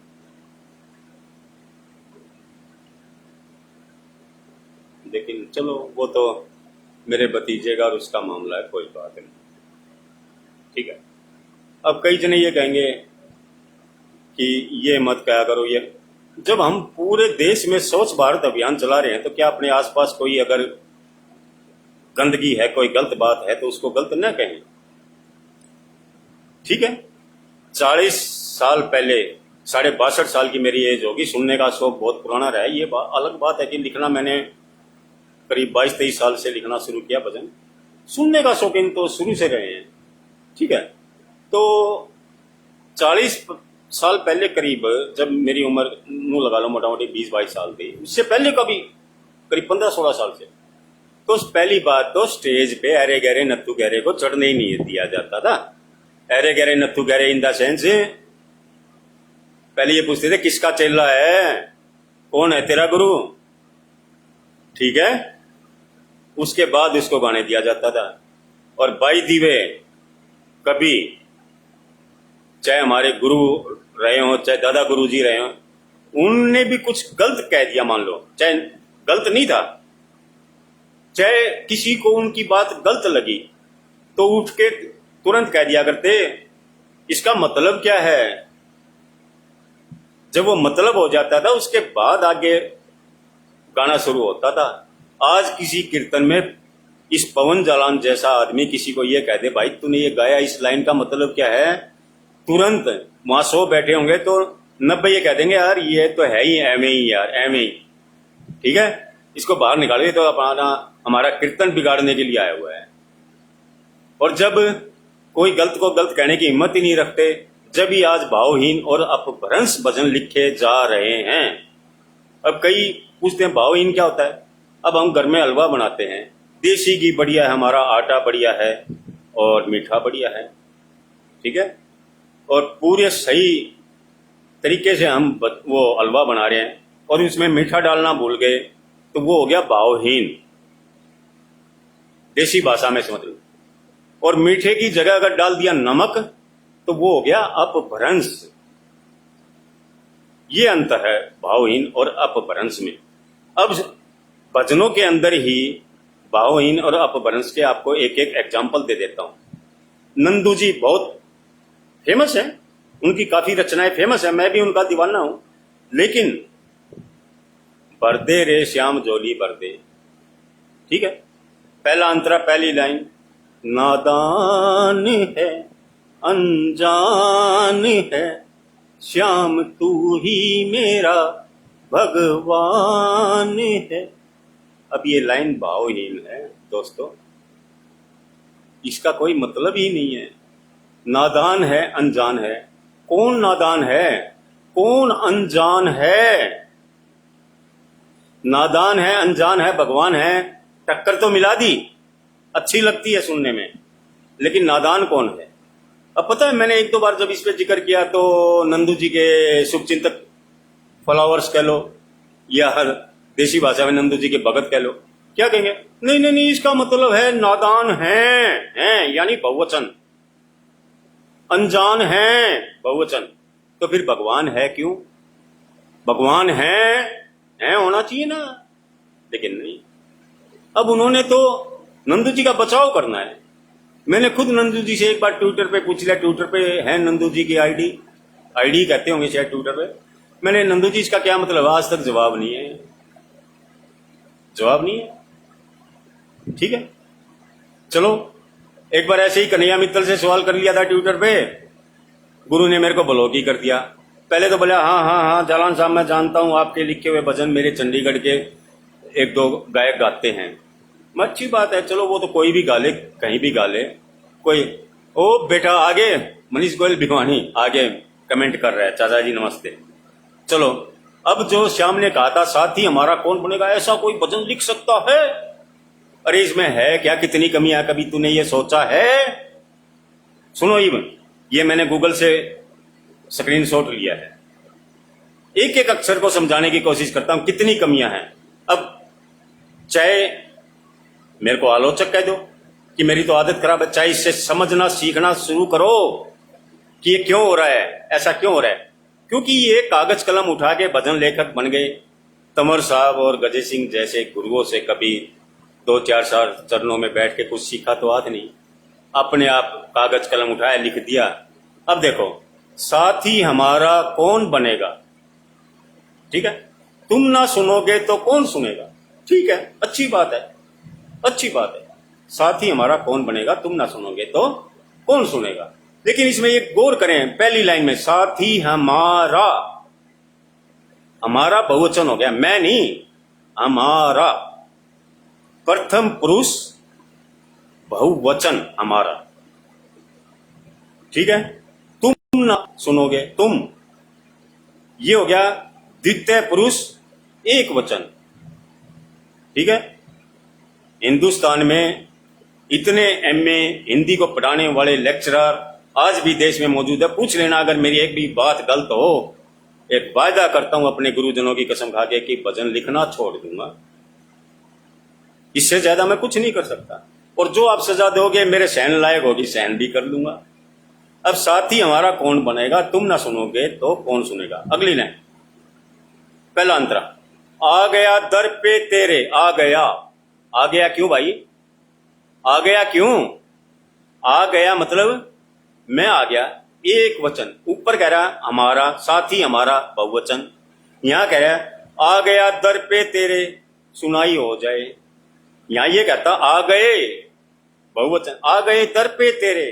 लेकिन चलो वो तो मेरे भतीजे का और उसका मामला है, कोई बात नहीं, ठीक है। अब कई जने ये कहेंगे कि ये मत कहा करो ये। जब हम पूरे देश में स्वच्छ भारत अभियान चला रहे हैं तो क्या अपने आसपास कोई अगर गंदगी है, कोई गलत बात है तो उसको गलत न कहें। ठीक है, 40 साल पहले, 62 साल की मेरी एज होगी, सुनने का शौक बहुत पुराना रहा है। ये अलग बात है कि लिखना मैंने करीब 22-23 साल से लिखना शुरू किया भजन। सुनने का शौकीन तो शुरू से रहे हैं। ठीक है, तो 40 साल पहले करीब, जब मेरी उम्र नू लगा लो मोटा मोटी 20-22 साल थी, उससे पहले कभी करीब 15-16 साल से, तो पहली बात तो स्टेज पे अरे गहरे नत्थू गहरे को चढ़ने ही नहीं दिया जाता था। अरे गहरे नत्थू गहरे इन द सेंस, पहले ये पूछते थे किसका चेला है, कौन है तेरा गुरु। ठीक है, उसके बाद इसको गाने दिया जाता था। और बाई दीवे कभी, चाहे हमारे गुरु रहे हो, चाहे दादा गुरु जी रहे हो, उनने भी कुछ गलत कह दिया, मान लो चाहे गलत नहीं था, चाहे किसी को उनकी बात गलत लगी, तो उठ के तुरंत कह दिया करते इसका मतलब क्या है। जब वो मतलब हो जाता था उसके बाद आगे गाना शुरू होता था। आज किसी कीर्तन में इस पवन जालान जैसा आदमी किसी को ये कह दे भाई तूने ये गाया, इस लाइन का मतलब क्या है, तुरंत वहां 100 बैठे होंगे तो 90 ये कह देंगे यार ये तो है ही एवं ही, यार एवं ही। ठीक है, इसको बाहर निकालिए तो हमारा कीर्तन बिगाड़ने के लिए आया हुआ है। और जब कोई गलत को गलत कहने की हिम्मत ही नहीं रखते, जब ही आज भावहीन और अपभ्रंश भजन लिखे जा रहे हैं। अब कई पूछते हैं भावहीन क्या होता है। अब हम घर में हलवा बनाते हैं, देसी घी बढ़िया है, हमारा आटा बढ़िया है और मीठा बढ़िया है। ठीक है, और पूरे सही तरीके से हम वो हलवा बना रहे हैं और उसमें मीठा डालना भूल गए तो वो हो गया भावहीन, देसी भाषा में समझ लो। और मीठे की जगह अगर डाल दिया नमक तो वो हो गया अपभ्रंश। ये अंतर है भावहीन और अपभ्रंश में। अब भजनों के अंदर ही भावहीन और अपभ्रंश के आपको एक एक एग्जाम्पल दे देता हूं। नंदू जी बहुत फेमस है, उनकी काफी रचनाएं फेमस है, मैं भी उनका दीवाना हूं। लेकिन बरदे रे श्याम जोली बरदे, ठीक है, पहला अंतरा, पहली लाइन, नादान है अनजान है श्याम तू ही मेरा भगवान है। अब ये लाइन भावहीन है दोस्तों, इसका कोई मतलब ही नहीं है। नादान है अनजान है, कौन नादान है, कौन अनजान है। नादान है अनजान है भगवान है, टक्कर तो मिला दी, अच्छी लगती है सुनने में, लेकिन नादान कौन है। अब पता है मैंने 1-2 बार जब इस पे जिक्र किया तो नंदू जी के शुभचिंतक फॉलोअर्स कह लो या हर देसी भाषा में नंदू जी के भगत कह लो, क्या कहेंगे, नहीं नहीं नहीं इसका मतलब है नादान है यानी बहुवचन, अनजान है बहुवचन, तो फिर भगवान है क्यों, भगवान है होना चाहिए ना, लेकिन नहीं। अब उन्होंने तो नंदू जी का बचाव करना है। मैंने खुद नंदू जी से एक बार ट्विटर पे पूछ लिया, ट्विटर पे है नंदू जी की आईडी कहते होंगे शायद ट्विटर पे, मैंने नंदू जी इसका क्या मतलब, आज तक जवाब नहीं है, जवाब नहीं है। ठीक है, चलो एक बार ऐसे ही कन्हैया मित्तल से सवाल कर लिया था ट्विटर पे, गुरु ने मेरे को ब्लॉक ही कर दिया। पहले तो बोला हाँ जालान साहब मैं जानता हूं आपके लिखे हुए भजन मेरे चंडीगढ़ के 1-2 गायक गाते हैं। अच्छी बात है, चलो वो तो कोई भी गा ले, कहीं भी गा ले कोई। ओ बेटा आगे मनीष गोयल भिवानी आगे कमेंट कर रहा है, चाचा जी नमस्ते। चलो अब जो श्याम ने कहा था साथी हमारा कौन बनेगा, ऐसा कोई भजन लिख सकता है, अरे इसमें है क्या, कितनी कमियां, कभी तूने ये सोचा है। सुनो ये मैंने गूगल से स्क्रीनशॉट लिया है, एक एक अक्षर को समझाने की कोशिश करता हूं कितनी कमियां हैं। अब चाहे मेरे को आलोचक कह दो कि मेरी तो आदत खराब है, चाहे इससे समझना सीखना शुरू करो कि ये क्यों हो रहा है, ऐसा क्यों हो रहा है। क्योंकि ये कागज कलम उठा के भजन लेखक बन गए। तंवर साहब और गजय सिंह जैसे गुरुओं से कभी 2-4 साल चरणों में बैठ के कुछ सीखा तो आज नहीं, अपने आप कागज कलम उठाया लिख दिया। अब देखो साथी हमारा कौन बनेगा। ठीक है, तुम ना सुनोगे तो कौन सुनेगा। ठीक है, अच्छी बात है, अच्छी बात है। साथी हमारा कौन बनेगा, तुम ना सुनोगे तो कौन सुनेगा। लेकिन इसमें एक गौर करें, पहली लाइन में साथी हमारा, हमारा बहुवचन हो गया, मैं नहीं, हमारा। प्रथम पुरुष बहुवचन हमारा। ठीक है, तुम ना सुनोगे, तुम, ये हो गया द्वितीय पुरुष एक वचन। ठीक है, हिंदुस्तान में इतने एमए हिंदी को पढ़ाने वाले लेक्चरर आज भी देश में मौजूद है। पूछ लेना अगर मेरी एक भी बात गलत हो। एक वायदा करता हूं अपने गुरुजनों की कसम खा के कि भजन लिखना छोड़ दूंगा, इससे ज्यादा मैं कुछ नहीं कर सकता। और जो आप सजा दोगे मेरे सहन लायक होगी, सहन भी कर लूंगा। अब साथी हमारा कौन बनेगा, तुम ना सुनोगे तो कौन सुनेगा। अगली लाइन, पहला अंतरा, आ गया दर पे तेरे, आ गया। आ गया क्यों भाई, आ गया क्यों। आ गया मतलब मैं आ गया, एक वचन। ऊपर कह रहा हमारा, साथी हमारा बहुवचन। यहां कह रहा आ गया दर पे तेरे, सुनाई हो जाए। यहां ये कहता आ गए बहुवचन, आ गए दर पे तेरे,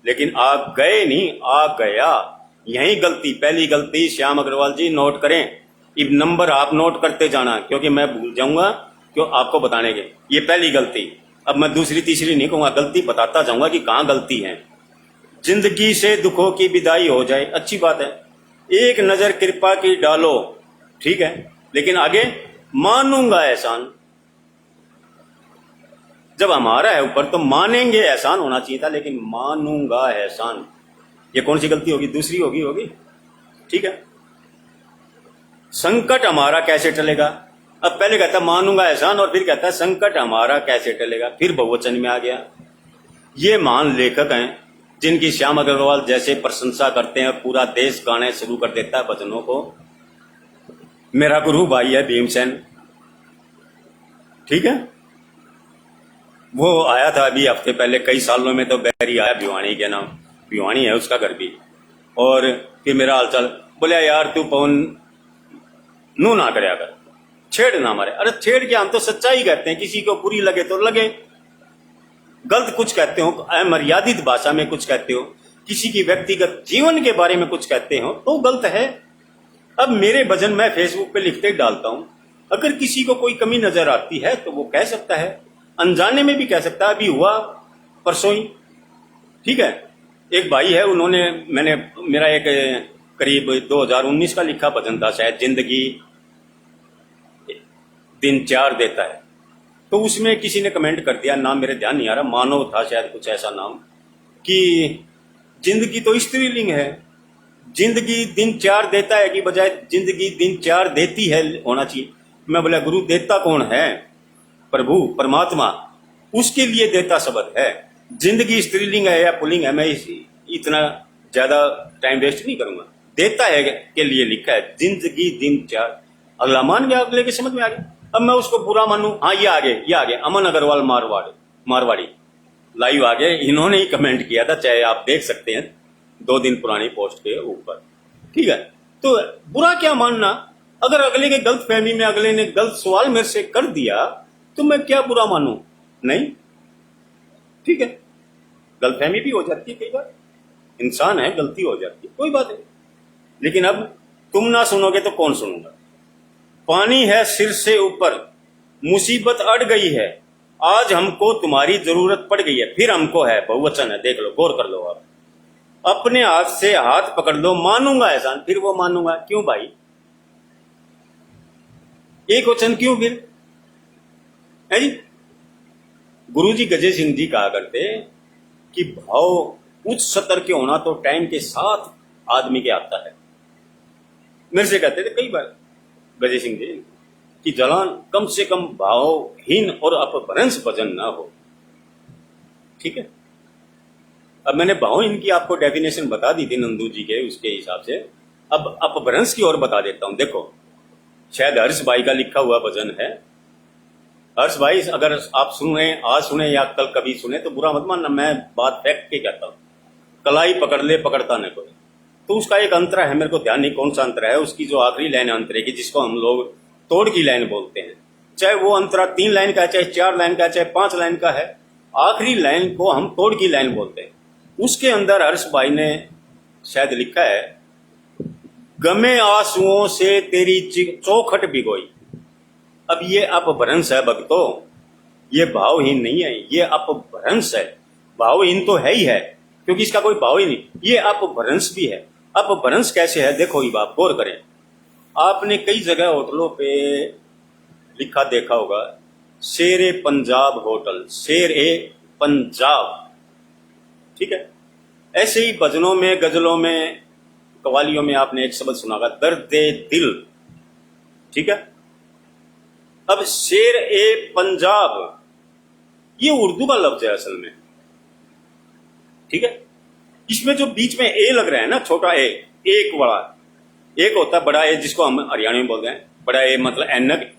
लेकिन आ गए नहीं, आ गया। यही गलती, पहली गलती श्याम अग्रवाल जी नोट करें। अब नंबर आप नोट करते जाना, क्योंकि मैं भूल जाऊंगा क्यों आपको बताने के। ये पहली गलती। अब मैं दूसरी तीसरी नहीं कहूंगा, गलती बताता जाऊंगा कि कहां गलती है। जिंदगी से दुखों की विदाई हो जाए, अच्छी बात है। एक नजर कृपा की डालो, ठीक है, लेकिन आगे मानूंगा एहसान। जब हमारा है ऊपर तो मानेंगे एहसान होना चाहिए था, लेकिन मानूंगा एहसान, ये कौन सी गलती होगी, दूसरी होगी। ठीक है, संकट हमारा कैसे टलेगा। अब पहले कहता मानूंगा एहसान और फिर कहता संकट हमारा कैसे टलेगा, फिर बहुवचन में आ गया। ये महान लेखक हैं जिनकी श्याम अग्रवाल जैसे प्रशंसा करते हैं, पूरा देश गाने शुरू कर देता है भजनों को। मेरा गुरु भाई है भीमसेन, ठीक है, वो आया था अभी हफ्ते पहले, कई सालों में तो बैरी आया भिवानी के नाम, भिवानी है उसका घर भी। और फिर मेरा हालचाल, बोले यार तू पवन नू ना करया कर, छेड़ ना मारे। अरे छेड़ के, हम तो सच्चाई कहते हैं, किसी को बुरी लगे तो लगे, गलत कुछ कहते हो, अमर्यादित भाषा में कुछ कहते हो, किसी की व्यक्तिगत जीवन के बारे में कुछ कहते हो तो गलत है। अब मेरे भजन मैं फेसबुक पे लिखते ही डालता हूं, अगर किसी को कोई कमी नजर आती है तो वो कह सकता है, अनजाने में भी कह सकता है। अभी हुआ परसों ही, ठीक है, एक भाई है, उन्होंने, मैंने, मेरा एक करीब 2019 का लिखा भजन था शायद, जिंदगी दिन चार देता है, तो उसमें किसी ने कमेंट कर दिया, नाम मेरे ध्यान नहीं आ रहा, मानव था शायद, कुछ ऐसा नाम, कि जिंदगी तो स्त्रीलिंग है, जिंदगी दिन चार देता है की बजाय जिंदगी दिन चार देती है होना चाहिए। मैं बोला गुरु देता कौन है, प्रभु परमात्मा, उसके लिए देता शब्द है। जिंदगी स्त्रीलिंग है या पुल्लिंग है, मैं इतना ज्यादा टाइम वेस्ट नहीं करूंगा। देता है के लिए लिखा है, जिंदगी दिन चार। अगला मान गया, अगले के समझ में आ गया। अब मैं उसको बुरा मानूं, हाँ ये आगे अमन अग्रवाल मारवाड़ी लाइव आ गए, इन्होंने ही कमेंट किया था, चाहे आप देख सकते हैं 2 दिन पुरानी पोस्ट के ऊपर, ठीक है। तो बुरा क्या मानना, अगर अगले के गलत फहमी में अगले ने गलत सवाल मेरे से कर दिया तो मैं क्या बुरा मानूं, नहीं, ठीक है, गलत फहमी भी हो जाती है, कई बार इंसान है, गलती हो जाती है, कोई बात नहीं। लेकिन अब तुम ना सुनोगे तो कौन सुनूंगा। पानी है सिर से ऊपर, मुसीबत अड़ गई है, आज हमको तुम्हारी जरूरत पड़ गई है, फिर हमको है, बहुवचन है, देख लो, गौर कर लो आप। अपने हाथ से हाथ पकड़ लो, मानूंगा एहसान, फिर वो मानूंगा क्यों भाई, एक वचन क्यों फिर, है जी। गुरु जी गजय सिंह जी कहा करते कि भाव उच्च स्तर के होना तो टाइम के साथ आदमी के आता है। मेरे से कहते थे कई बार गजय सिंह जी कि जलान कम से कम भावहीन और अपभ्रंश भजन ना हो, ठीक है। अब मैंने भावहीन की आपको डेफिनेशन बता दी थी नंदू जी के, उसके हिसाब से अब अपभ्रंश की ओर बता देता हूं। देखो, शायद हर्ष भाई का लिखा हुआ भजन है। हर्ष भाई अगर आप सुने, आज सुने या कल कभी सुने तो बुरा मत मानना, मैं बात फैक्ट के कहता हूं। कलाई पकड़ ले पकड़ता न कोई। तो उसका एक अंतरा है, मेरे को ध्यान नहीं कौन सा अंतरा है, उसकी जो आखिरी लाइन अंतरे की जिसको हम लोग तोड़ की लाइन बोलते हैं, चाहे वो अंतरा 3 लाइन का है, चाहे 4 लाइन का है, चाहे 5 लाइन का है, आखिरी लाइन को हम तोड़ की लाइन बोलते हैं। उसके अंदर हर्ष भाई ने शायद लिखा है, गमे आंसुओं से तेरी चौखट भिगोई। अब ये अपभ्रंश है भक्तों, ये भावहीन नहीं है, ये अपभ्रंश है। भावहीन तो है ही है क्योंकि इसका कोई भाव ही नहीं, ये अपभ्रंश भी है। अपभ्रंश कैसे है देखो, ये बात गौर करें। आपने कई जगह होटलों पे लिखा देखा होगा, शेर ए पंजाब होटल, शेर ए पंजाब, ठीक है। ऐसे ही भजनों में, गजलों में, कवालियों में आपने एक शब्द सुना होगा, दर्द दिल, ठीक है। अब शेर ए पंजाब ये उर्दू का लफ्ज है असल में, ठीक है। इसमें जो बीच में ए लग रहा है ना, छोटा ए, एक बड़ा, एक होता है बड़ा ए जिसको हम हरियाणा में बोलते हैं, बड़ा ए मतलब एनक,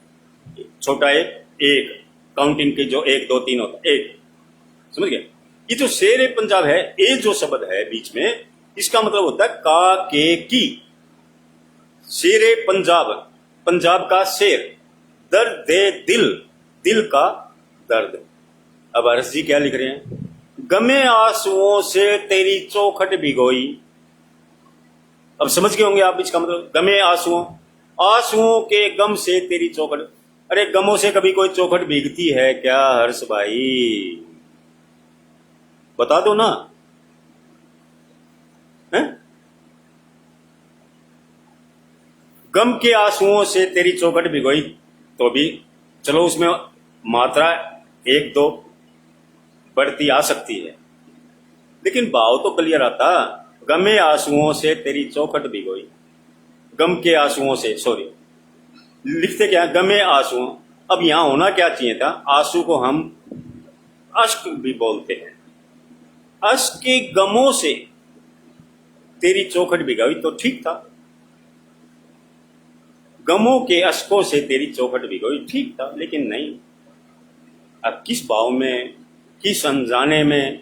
छोटा ए एक, काउंटिंग के जो 1 2 3 होता है, एक, समझ गए। ये जो शेर ए पंजाब है, ए जो शब्द है बीच में, इसका मतलब होता है का के की। शेर ए पंजाब, पंजाब का शेर, दर्द दे दिल, दिल का दर्द। अब हर्ष जी क्या लिख रहे हैं, गमे आंसुओं से तेरी चौखट भिगोई। अब समझ गए होंगे आप इसका मतलब, गमे आंसुओं, आंसुओं के गम से तेरी चौखट। अरे गमों से कभी कोई चौखट भीगती है क्या हर्ष भाई, बता दो ना, हैं? गम के आंसुओं से तेरी चौखट भिगोई, तो भी चलो उसमें मात्रा 1 2 बढ़ती आ सकती है, लेकिन भाव तो क्लियर आता, गमे आंसुओं से तेरी चौखट भिगोई। गम के आंसुओं से, सॉरी लिखते क्या, गमे आंसुओं। अब यहां होना क्या चाहिए था, आंसू को हम अश्क भी बोलते हैं, अश्क के गमों से तेरी चौखट भिगोई तो ठीक था, गमों के अश्कों से तेरी चौखट भिगोई ठीक था, लेकिन नहीं। अब किस भाव में, किस अनजाने में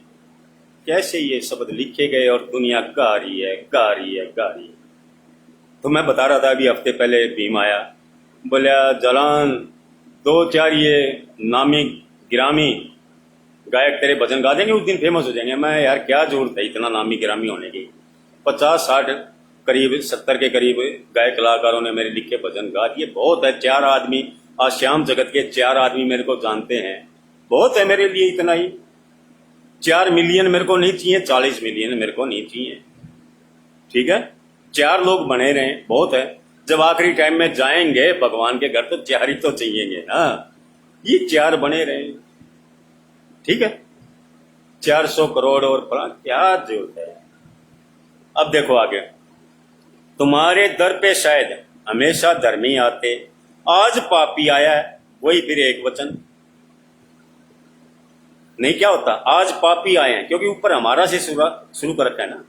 कैसे ये शब्द लिखे गए और दुनिया गा रही है, गा रही है, गा रही है। तो मैं बता रहा था, अभी हफ्ते पहले भीम आया, बोला जलान 2 4 ये नामी गिरामी गायक तेरे भजन गा देंगे, उस दिन फेमस हो जाएंगे। मैं यार क्या जरूरत है इतना नामी गिरामी होने की, 50 60 करीब 70 के करीब गायक कलाकारों ने मेरे लिखे भजन गा दिए, बहुत है। 4 आदमी, आज श्याम जगत के 4 आदमी मेरे को जानते हैं, बहुत है मेरे लिए इतना ही। 4 मिलियन मेरे को नहीं चाहिए, 40 मिलियन मेरे को नहीं चाहिए, ठीक है। 4 लोग बने रहे, बहुत है। जब आखिरी टाइम में जाएंगे भगवान के घर तो 4 ही तो चाहिए ना, ये 4 बने रहे, ठीक है। 400 करोड़ और क्या जरूरत है। अब देखो आगे, तुम्हारे दर पे शायद हमेशा धर्मी आते, आज पापी आया है, वही फिर एक वचन नहीं, क्या होता, आज पापी आए हैं, क्योंकि ऊपर हमारा से शुरू कर रखा है ना,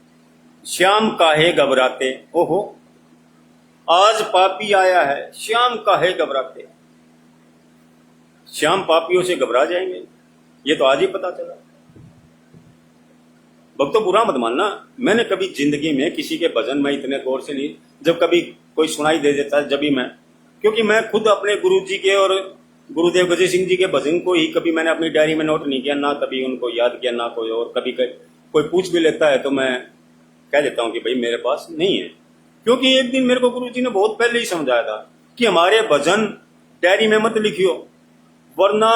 श्याम काहे घबराते, ओहो आज पापी आया है, श्याम काहे घबराते। श्याम पापियों से घबरा जाएंगे, ये तो आज ही पता चला। भक्तों बुरा मत मानना, मैंने कभी जिंदगी में किसी के भजन में इतने गौर से नहीं, जब कभी कोई सुनाई दे देता है जब भी मैं, क्योंकि मैं खुद अपने गुरु जी के और गुरुदेव गजय सिंह जी के भजन को ही कभी मैंने अपनी डायरी में नोट नहीं किया, ना कभी उनको याद किया, ना कोई और। कभी कोई पूछ भी लेता है तो मैं कह देता हूं कि भाई मेरे पास नहीं है, क्योंकि एक दिन मेरे को गुरु जी ने बहुत पहले ही समझाया था कि हमारे भजन डायरी में मत लिखियो, वरना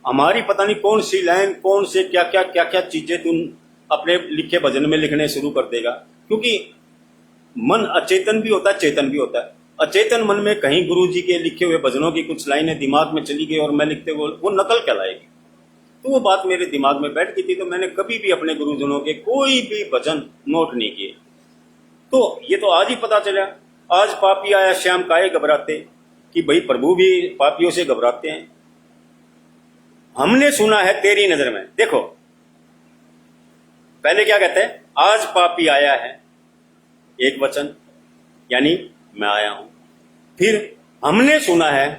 हमारी पता नहीं कौन सी लाइन, कौन से क्या क्या चीजें तुम अपने लिखे भजन में लिखने शुरू कर देगा। क्योंकि मन अचेतन भी होता है, चेतन भी होता है। अचेतन मन में कहीं गुरु जी के लिखे हुए भजनों की कुछ लाइनें दिमाग में चली गई और मैं लिखते वो नकल कहलाएगी। तो वो बात मेरे दिमाग में बैठ गई थी, तो मैंने कभी भी अपने गुरुजनों के कोई भी भजन नोट नहीं किए। तो ये तो आज ही पता चला, आज पापी आया श्याम काहे घबराते, कि भाई प्रभु भी पापियों से घबराते हैं। हमने सुना है तेरी नजर में, देखो पहले क्या कहते हैं, आज पापी आया है, एक वचन यानी मैं आया हूं। फिर हमने सुना है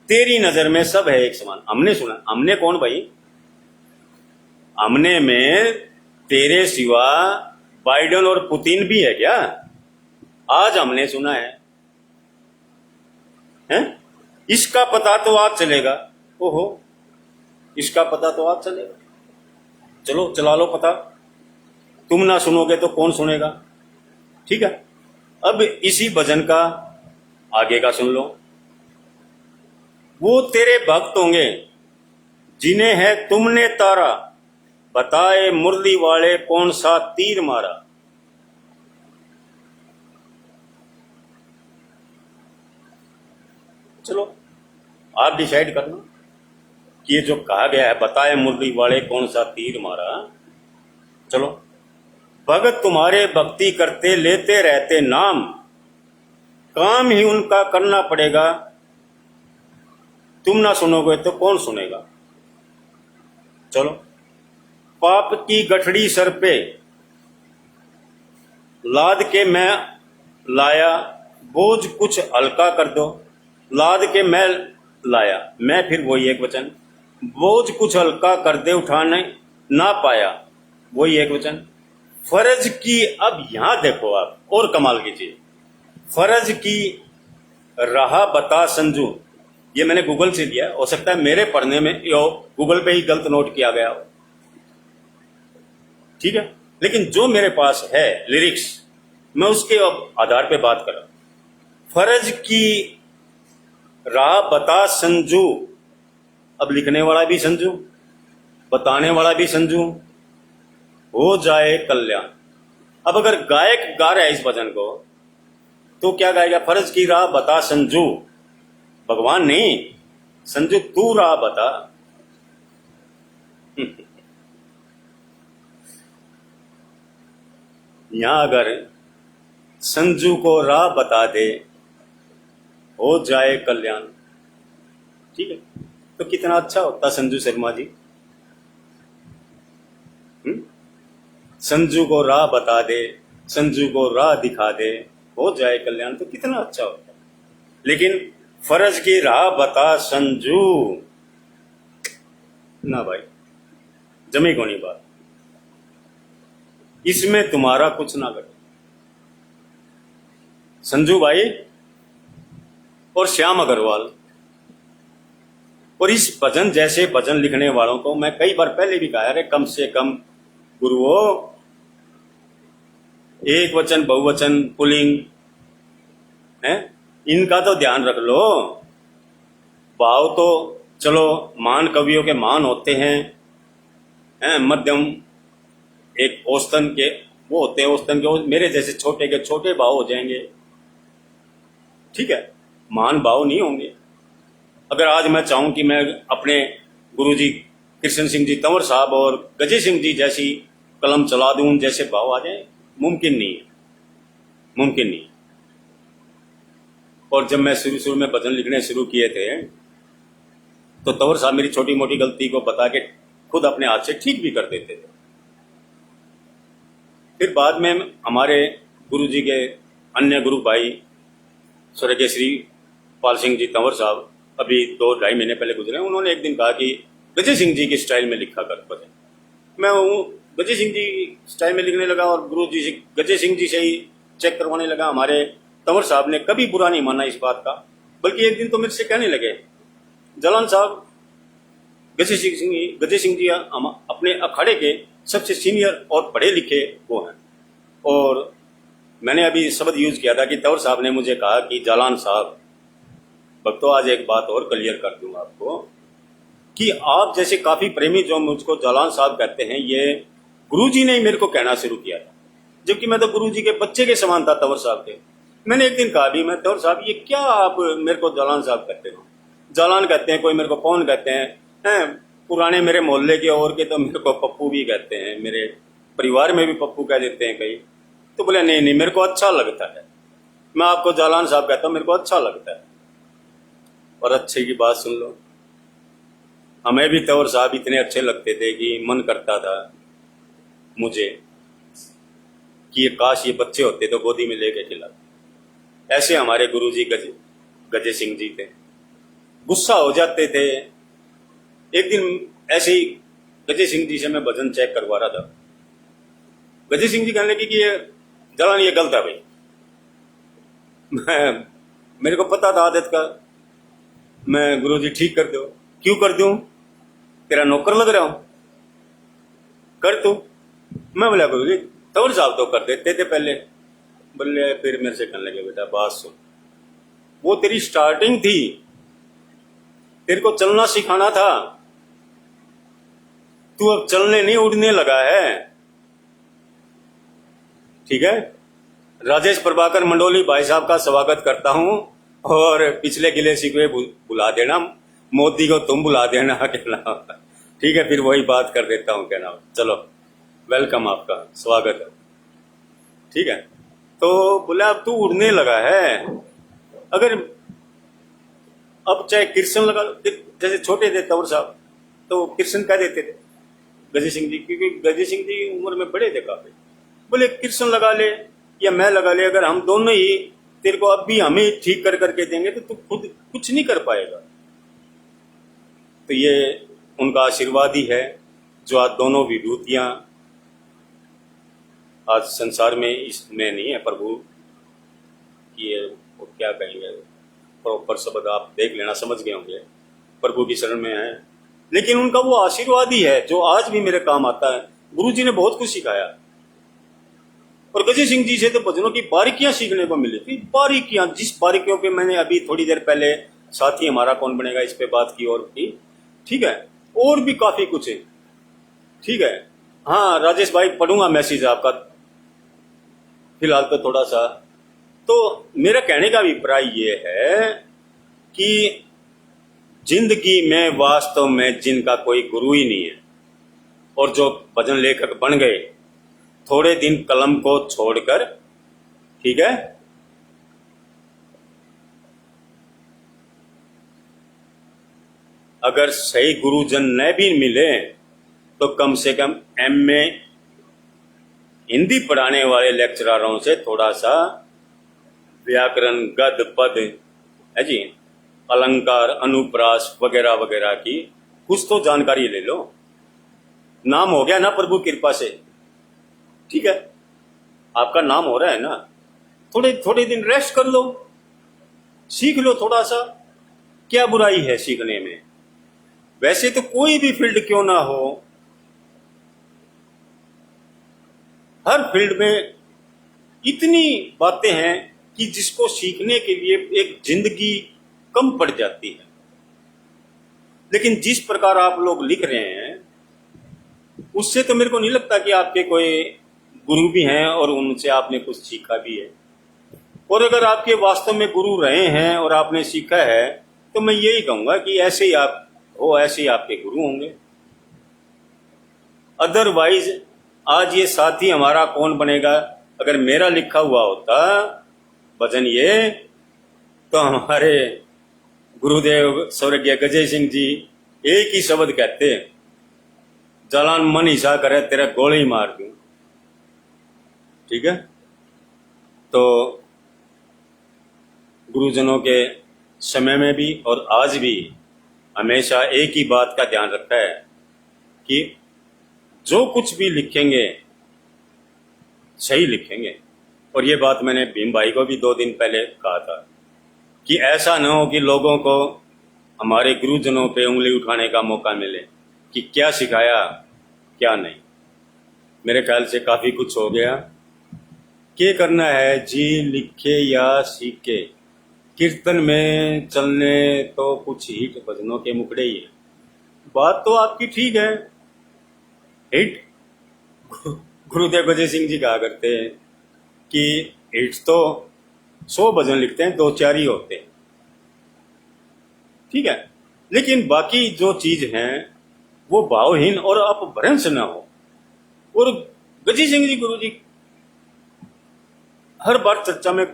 तेरी नजर में सब है एक समान। हमने सुना, हमने कौन भाई, हमने में तेरे सिवा बाइडेन और पुतिन भी है क्या? आज हमने सुना है, हैं? इसका पता तो आज चलेगा। ओहो, इसका पता तो आज चलेगा। चलो चला लो पता। तुम ना सुनोगे तो कौन सुनेगा? ठीक है, अब इसी भजन का आगे का सुन लो। वो तेरे भक्त होंगे जिन्हें है तुमने तारा, बताए मुरली वाले कौन सा तीर मारा। चलो आप डिसाइड करना कि ये जो कहा गया है, बताए मुरली वाले कौन सा तीर मारा। चलो, भगत तुम्हारे भक्ति करते लेते रहते नाम, काम ही उनका करना पड़ेगा, तुम ना सुनोगे तो कौन सुनेगा। चलो, पाप की गठड़ी सर पे लाद के मैं लाया, बोझ कुछ हल्का कर दो। लाद के मैं लाया, मैं फिर वही एक वचन, बोझ कुछ हल्का कर दे उठाने ना पाया, वही एक वचन। फर्ज की, अब यहां देखो आप और कमाल कीजिए, फर्ज की राह बता संजू। ये मैंने गूगल से लिया, हो सकता है मेरे पढ़ने में यो गूगल पे ही गलत नोट किया गया हो, ठीक है, लेकिन जो मेरे पास है लिरिक्स, मैं उसके आधार पे बात कर रहा हूं। फर्ज की राह बता संजू, अब लिखने वाला भी संजू, बताने वाला भी संजू, हो जाए कल्याण। अब अगर गायक गा रहा है इस भजन को तो क्या गाएगा? फर्ज की राह बता संजू, भगवान नहीं, संजू तू राह बता। यहां अगर संजू को राह बता दे, हो जाए कल्याण, ठीक है, तो कितना अच्छा होता संजू शर्मा जी। संजू को राह बता दे, संजू को राह दिखा दे, हो जाए कल्याण, तो कितना अच्छा होता। लेकिन फर्ज की राह बता संजू, ना भाई, जमी कोनी बात, इसमें तुम्हारा कुछ ना घटे। संजू भाई और श्याम अग्रवाल और इस भजन जैसे भजन लिखने वालों को मैं कई बार पहले भी कहा, अरे कम से कम गुरुओं, एक वचन बहुवचन पुल्लिंग है, इनका तो ध्यान रख लो। भाव तो चलो महान कवियों के मान होते हैं, मध्यम एक औसतन के वो होते हैं, औसतन के मेरे जैसे छोटे के छोटे भाव हो जाएंगे, ठीक है, महान भाव नहीं होंगे। अगर आज मैं चाहूं कि मैं अपने गुरुजी कृष्ण सिंह जी तंवर साहब और गजे सिंह जी जैसी कलम चला दूं, जैसे भाव आ जाए, मुमकिन नहीं है, मुमकिन नहीं। और जब मैं शुरू में भजन लिखने शुरू किए थे तो तंवर साहब मेरी छोटी मोटी गलती को बता के खुद अपने हाथ से ठीक भी कर देते थे। फिर बाद में हमारे गुरुजी के अन्य गुरु भाई स्वर्गीय श्री पाल सिंह जी तंवर साहब अभी 2-2.5 महीने पहले गुजरे, उन्होंने एक दिन कहा कि गजे सिंह जी की स्टाइल में लिखा कर भजन। मैं गजे सिंह जी स्टाइल में लिखने लगा और गुरु जी से गजे सिंह जी से ही चेक करवाने लगा। हमारे तंवर साहब ने कभी बुरा नहीं माना इस बात का, बल्कि एक दिन तो मेरे से कहने लगे, जालान साहब, गजे सिंह जी अपने अखाड़े के सबसे सीनियर और पढ़े लिखे वो हैं। और मैंने अभी शब्द यूज किया था कि तंवर साहब ने मुझे कहा कि जालान साहब, भक्तों आज एक बात और क्लियर कर दूंगा आपको कि आप जैसे काफी प्रेमी जो मुझको जालान साहब कहते हैं, ये गुरुजी ने ही मेरे को कहना शुरू किया था, जबकि मैं तो गुरुजी के बच्चे के समान था तंवर साहब के। मैंने एक दिन कहा भी, मैं तंवर साहब ये क्या आप मेरे को जालान साहब कहते हो? जालान कहते हैं, कोई मेरे को पवन कहते हैं, पुराने मेरे मोहल्ले के और के तो मेरे को पप्पू भी कहते हैं, मेरे परिवार में भी पप्पू कह देते हैं कई। तो बोले नहीं नहीं, मेरे को अच्छा लगता है, मैं आपको जालान साहब कहता हूँ, मेरे को अच्छा लगता है। और अच्छे की बात सुन लो, हमें भी तंवर साहब इतने अच्छे लगते थे कि मन करता था मुझे कि ये काश ये बच्चे होते तो गोदी में लेके खिलाते। ऐसे हमारे गुरुजी गजे सिंह जी थे, गुस्सा हो जाते थे। एक दिन ऐसे ही गजे सिंह जी से मैं भजन चेक करवा रहा था, गजनी सिंह जी कहने लगे कि ये जलान ये गलत है भाई। मेरे को पता था आदत का। मैं गुरुजी ठीक कर दो। क्यों कर दूं? तेरा नौकर लग रहा हूं, कर तू। मैं बोला गुरुजी तौर साहब तो कर देते थे पहले। बोले फिर मेरे से कहने लगे बेटा बात सुन, वो तेरी स्टार्टिंग थी, तेरे को चलना सिखाना था, तू अब चलने नहीं उड़ने लगा है। ठीक है, राजेश प्रभाकर मंडोली भाई साहब का स्वागत करता हूं, और पिछले गिले शिकवे बुला देना, मोदी को तुम बुला देना कहना। ठीक है, फिर वही बात कर देता हूं कहना। चलो वेलकम, आपका स्वागत है। ठीक है, तो बोले अब तू उड़ने लगा है। अगर अब चाहे कृष्ण लगा, जैसे छोटे थे तौर साहब तो कृष्ण कह देते थे गजनी सिंह जी, क्योंकि गजनी सिंह जी उम्र में बड़े थे काफी। बोले कृष्ण लगा ले या मैं लगा ले, अगर हम दोनों ही तेरे को अब भी हमें ठीक कर करके देंगे तो तू खुद कुछ नहीं कर पाएगा। तो ये उनका आशीर्वाद ही है जो आज दोनों विभूतियां आज संसार में इसमें नहीं है। प्रभु की ये वो क्या कहेंगे, प्रॉपर शब्द आप देख लेना, समझ गए होंगे, प्रभु की शरण में है। लेकिन उनका वो आशीर्वाद ही है जो आज भी मेरे काम आता है। गुरु जी ने बहुत कुछ सिखाया, और गजनी सिंह जी से तो भजनों की बारीकियां सीखने को मिली थी। बारीकियां, जिस बारीकियों पे मैंने अभी थोड़ी देर पहले साथी हमारा कौन बनेगा इस पे बात की और की। ठीक है, और भी काफी कुछ है। ठीक है, हाँ राजेश भाई पढ़ूंगा मैसेज आपका, फिलहाल तो थोड़ा सा। तो मेरा कहने का अभिप्राय ये है कि जिंदगी में वास्तव में जिनका कोई गुरु ही नहीं है, और जो भजन लेखक बन गए थोड़े दिन कलम को छोड़कर, ठीक है, अगर सही गुरुजन न भी मिले तो कम से कम एमए हिंदी पढ़ाने वाले लेक्चररों से थोड़ा सा व्याकरण, गद, पद है जी, अलंकार, अनुप्रास वगैरह वगैरह की कुछ तो जानकारी ले लो। नाम हो गया ना प्रभु कृपा से, ठीक है, आपका नाम हो रहा है ना, थोड़े थोड़े दिन रेस्ट कर लो, सीख लो थोड़ा सा। क्या बुराई है सीखने में? वैसे तो कोई भी फील्ड क्यों ना हो, हर फील्ड में इतनी बातें हैं कि जिसको सीखने के लिए एक जिंदगी कम पड़ जाती है। लेकिन जिस प्रकार आप लोग लिख रहे हैं उससे तो मेरे को नहीं लगता कि आपके कोई गुरु भी हैं और उनसे आपने कुछ सीखा भी है। और अगर आपके वास्तव में गुरु रहे हैं और आपने सीखा है तो मैं यही कहूंगा कि ऐसे ही आप हो, ऐसे ही आपके गुरु होंगे। अदरवाइज आज ये साथी हमारा कौन बनेगा, अगर मेरा लिखा हुआ होता भजन ये, तो हमारे गुरुदेव स्वर्गीय गजनी सिंह जी एक ही शब्द कहते, जलान मन ईसा करे तेरा गोली मार दूं। ठीक है, तो गुरुजनों के समय में भी और आज भी हमेशा एक ही बात का ध्यान रखा है कि जो कुछ भी लिखेंगे सही लिखेंगे। और ये बात मैंने भीम भाई को भी 2 दिन पहले कहा था कि ऐसा न हो कि लोगों को हमारे गुरुजनों पे उंगली उठाने का मौका मिले कि क्या सिखाया क्या नहीं। मेरे ख्याल से काफी कुछ हो गया। क्या करना है जी, लिखे या सीखे, कीर्तन में चलने तो कुछ हिट भजनों के मुखड़े ही है। बात तो आपकी ठीक है, हिट गुरुदेव गजनी सिंह जी कहा करते हैं कि हिट्स तो 100 भजन लिखते हैं, 2-4 ही होते हैं। ठीक है, लेकिन बाकी जो चीज है वो भावहीन और अपभ्रंश न हो। और गजनी सिंह जी गुरु जी हर बार चर्चा में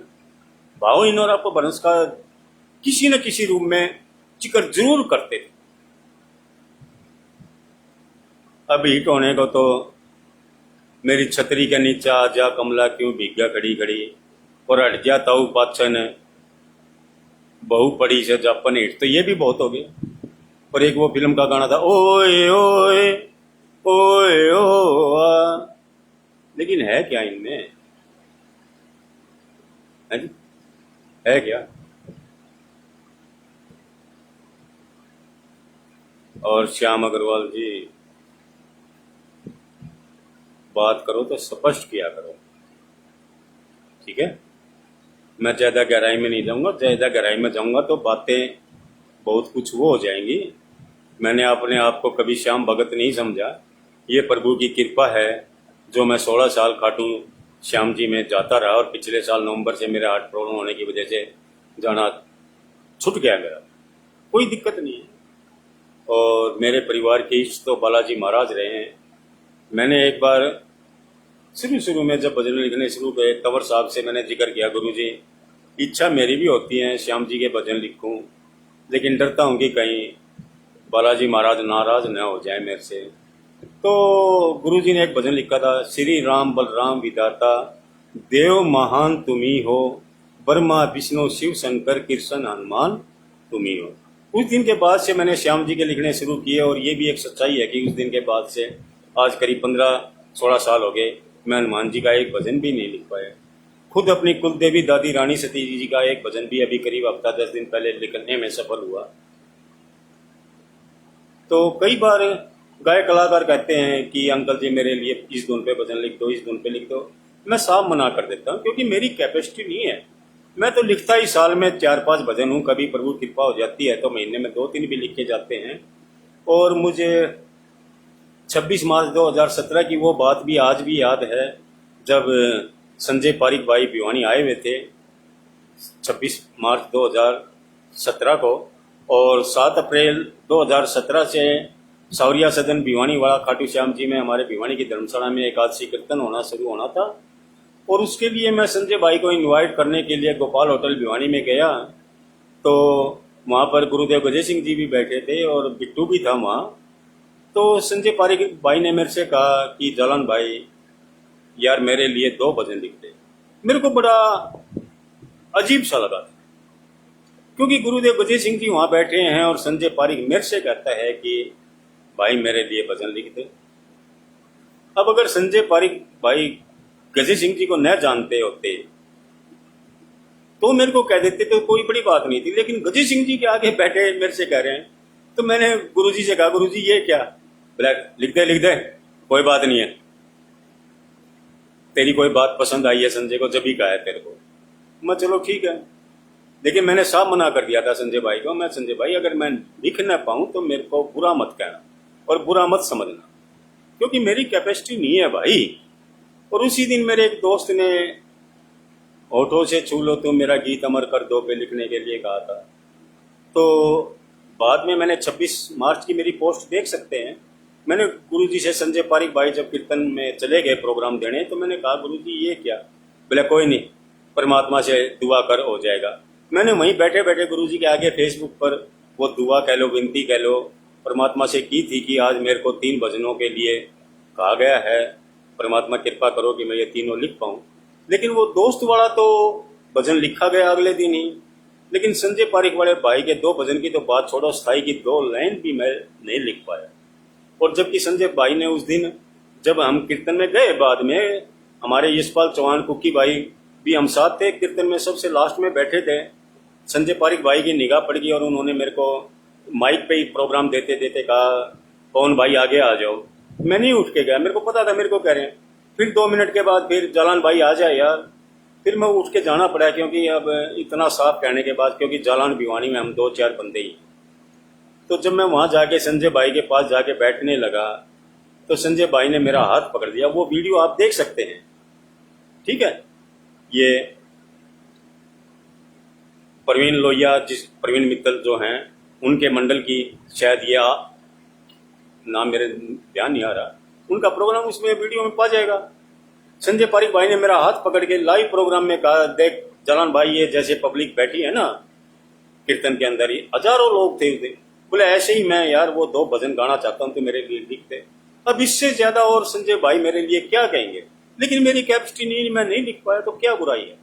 भावहीन और अपभ्रंश का किसी न किसी रूप में जिक्र जरूर करते थे। अब हिट होने को तो मेरी छतरी के नीचे आ जा कमला क्यों भीगा खड़ी खड़ी, और हट जा ताऊ पाछे ने बहु पड़ी से जापन हिट, तो ये भी बहुत हो गया। और एक वो फिल्म का गाना था ओए ओए ओए ओ, लेकिन है क्या इनमें? है जी? है क्या? और श्याम अग्रवाल जी, बात करो तो स्पष्ट किया करो, ठीक है? मैं ज़्यादा गहराई में नहीं जाऊंगा, ज़्यादा गहराई में जाऊंगा तो बातें बहुत कुछ वो हो जाएंगी। मैंने अपने आप को कभी श्याम भगत नहीं समझा। ये प्रभु की कृपा है जो मैं 16 साल खाटू श्याम जी में जाता रहा, और पिछले साल नवंबर से मेरे हार्ट प्रॉब्लम होने की वजह से जाना छूट गया मेरा। कोई दिक्कत नहीं है। और मेरे परिवार के इष्ट तो बालाजी महाराज रहे हैं। मैंने एक बार शुरू में जब भजन लिखने शुरू किए, कंवर साहब से मैंने जिक्र किया, गुरु जी इच्छा मेरी भी होती है श्याम जी के भजन लिखूं, लेकिन डरता हूं कि कहीं बालाजी महाराज नाराज न हो जाए मेरे से। तो गुरु जी ने एक भजन लिखा था, श्री राम बलराम विधाता देव महान तुम्ही हो, ब्रह्मा विष्णु शिव शंकर कृष्ण हनुमान तुम्ही हो। उस दिन के बाद से मैंने श्याम जी के लिखने शुरू किए, और ये भी एक सच्चाई है कि उस दिन के बाद से आज करीब 15-16 साल हो गए, मैं हनुमान जी का एक भजन भी नहीं लिख पाया। खुद अपनी कुल देवी दादी रानी सती जी का एक भजन भी अभी करीब हफ्ता 10 दिन पहले लिखने में सफल हुआ। तो कई बार गायक कलाकार कहते हैं कि अंकल जी मेरे लिए इस धुन पे भजन लिख दो, इस धुन पे लिख दो। मैं साफ मना कर देता हूँ, क्योंकि मेरी कैपेसिटी नहीं है। मैं तो लिखता ही साल में 4-5 भजन हूँ। कभी प्रभु कृपा हो जाती है तो महीने में 2-3 भी लिखे जाते हैं। और मुझे 26 मार्च 2017 की वो बात भी आज भी याद है, जब संजय पारिक भाई भिवानी आए हुए थे 26 मार्च 2017 को, और 7 अप्रैल 2017 से सावरिया सदन भिवानी वाला खाटू श्याम जी में हमारे भिवानी की धर्मशाला में एकादशी कीर्तन होना शुरू होना था। और उसके लिए मैं संजय भाई को इनवाइट करने के लिए गोपाल होटल भिवानी में गया। तो वहाँ पर गुरुदेव गजय सिंह जी भी बैठे थे और बिट्टू भी था वहाँ। तो संजय पारिक भाई ने मेरे से कहा कि जालन भाई यार मेरे लिए 2 भजन लिख दे। मेरे को बड़ा अजीब सा लगा था, क्योंकि गुरुदेव गजय सिंह जी वहाँ बैठे हैं और संजय पारिक मेरे से कहता है कि भाई मेरे लिए भजन लिख दे। अब अगर संजय पारिक भाई गजय सिंह जी को न जानते होते तो मेरे को कह देते तो कोई बड़ी बात नहीं थी, लेकिन गजय सिंह जी के आगे बैठे मेरे से कह रहे हैं। तो मैंने गुरुजी से कहा, गुरुजी ये क्या? बोला लिख दे कोई बात नहीं है, तेरी कोई बात पसंद आई है संजय को, जब ही कहा है तेरे को। मैं चलो ठीक है, लेकिन मैंने साफ मना कर दिया था संजय भाई को, मैं संजय भाई अगर मैं लिख ना पाऊं तो मेरे को बुरा मत कहना और बुरा मत समझना, क्योंकि मेरी कैपेसिटी नहीं है भाई। और उसी दिन मेरे एक दोस्त ने होठों से छू लो तो मेरा गीत अमर कर दो पे लिखने के लिए कहा था। तो बाद में मैंने 26 मार्च की मेरी पोस्ट देख सकते हैं। मैंने गुरुजी से, संजय पारिक भाई जब कीर्तन में चले गए प्रोग्राम देने, तो मैंने कहा गुरुजी ये क्या? बोले कोई नहीं, परमात्मा से दुआ कर हो जाएगा। मैंने वहीं बैठे बैठे गुरुजी के आगे फेसबुक पर वो दुआ कह लो, विनती कह लो, परमात्मा से की थी कि आज मेरे को 3 भजनों के लिए कहा गया है, परमात्मा कृपा करो कि मैं ये तीनों लिख पाऊँ। लेकिन वो दोस्त वाला तो भजन लिखा गया अगले दिन ही, लेकिन संजय पारिक वाले भाई के 2 भजन की तो बात छोड़ो, स्थाई की 2 लाइन भी मैं नहीं लिख पाया। और जबकि संजय भाई ने उस दिन जब हम कीर्तन में गए, बाद में हमारे यशपाल चौहान कुकी भाई भी हम साथ थे कीर्तन में, सबसे लास्ट में बैठे थे। संजय पारिक भाई की निगाह पड़ गई और उन्होंने मेरे को माइक पे ही प्रोग्राम देते देते कहा, पवन भाई आगे आ जाओ। मैं नहीं उठ के गया, मेरे को पता था मेरे को कह रहे हैं। फिर 2 मिनट के बाद फिर जालान भाई आ जाए यार, फिर मैं उठ के जाना पड़ा, क्योंकि अब इतना साफ कहने के बाद, क्योंकि जालान भिवानी में हम 2-4 बंदे ही। तो जब मैं वहाँ जाके संजय भाई के पास जाके बैठने लगा तो संजय भाई ने मेरा हाथ पकड़ लिया। वो वीडियो आप देख सकते हैं, ठीक है? ये प्रवीण लोहिया, प्रवीण मित्तल जो हैं, उनके मंडल की, शायद ये नाम मेरे ध्यान नहीं आ रहा, उनका प्रोग्राम उसमें वीडियो में पा जाएगा। संजय पारिक भाई ने मेरा हाथ पकड़ के लाइव प्रोग्राम में कहा, देख जालान भाई ये जैसे पब्लिक बैठी है ना कीर्तन के अंदर, ही हजारों लोग थे। बोले ऐसे ही मैं यार वो 2 भजन गाना चाहता हूँ तो मेरे लिए लिखते। अब इससे ज्यादा और संजय भाई मेरे लिए क्या कहेंगे? लेकिन मेरी कैपेसिटी नहीं, मैं नहीं लिख पाया तो क्या बुराई है?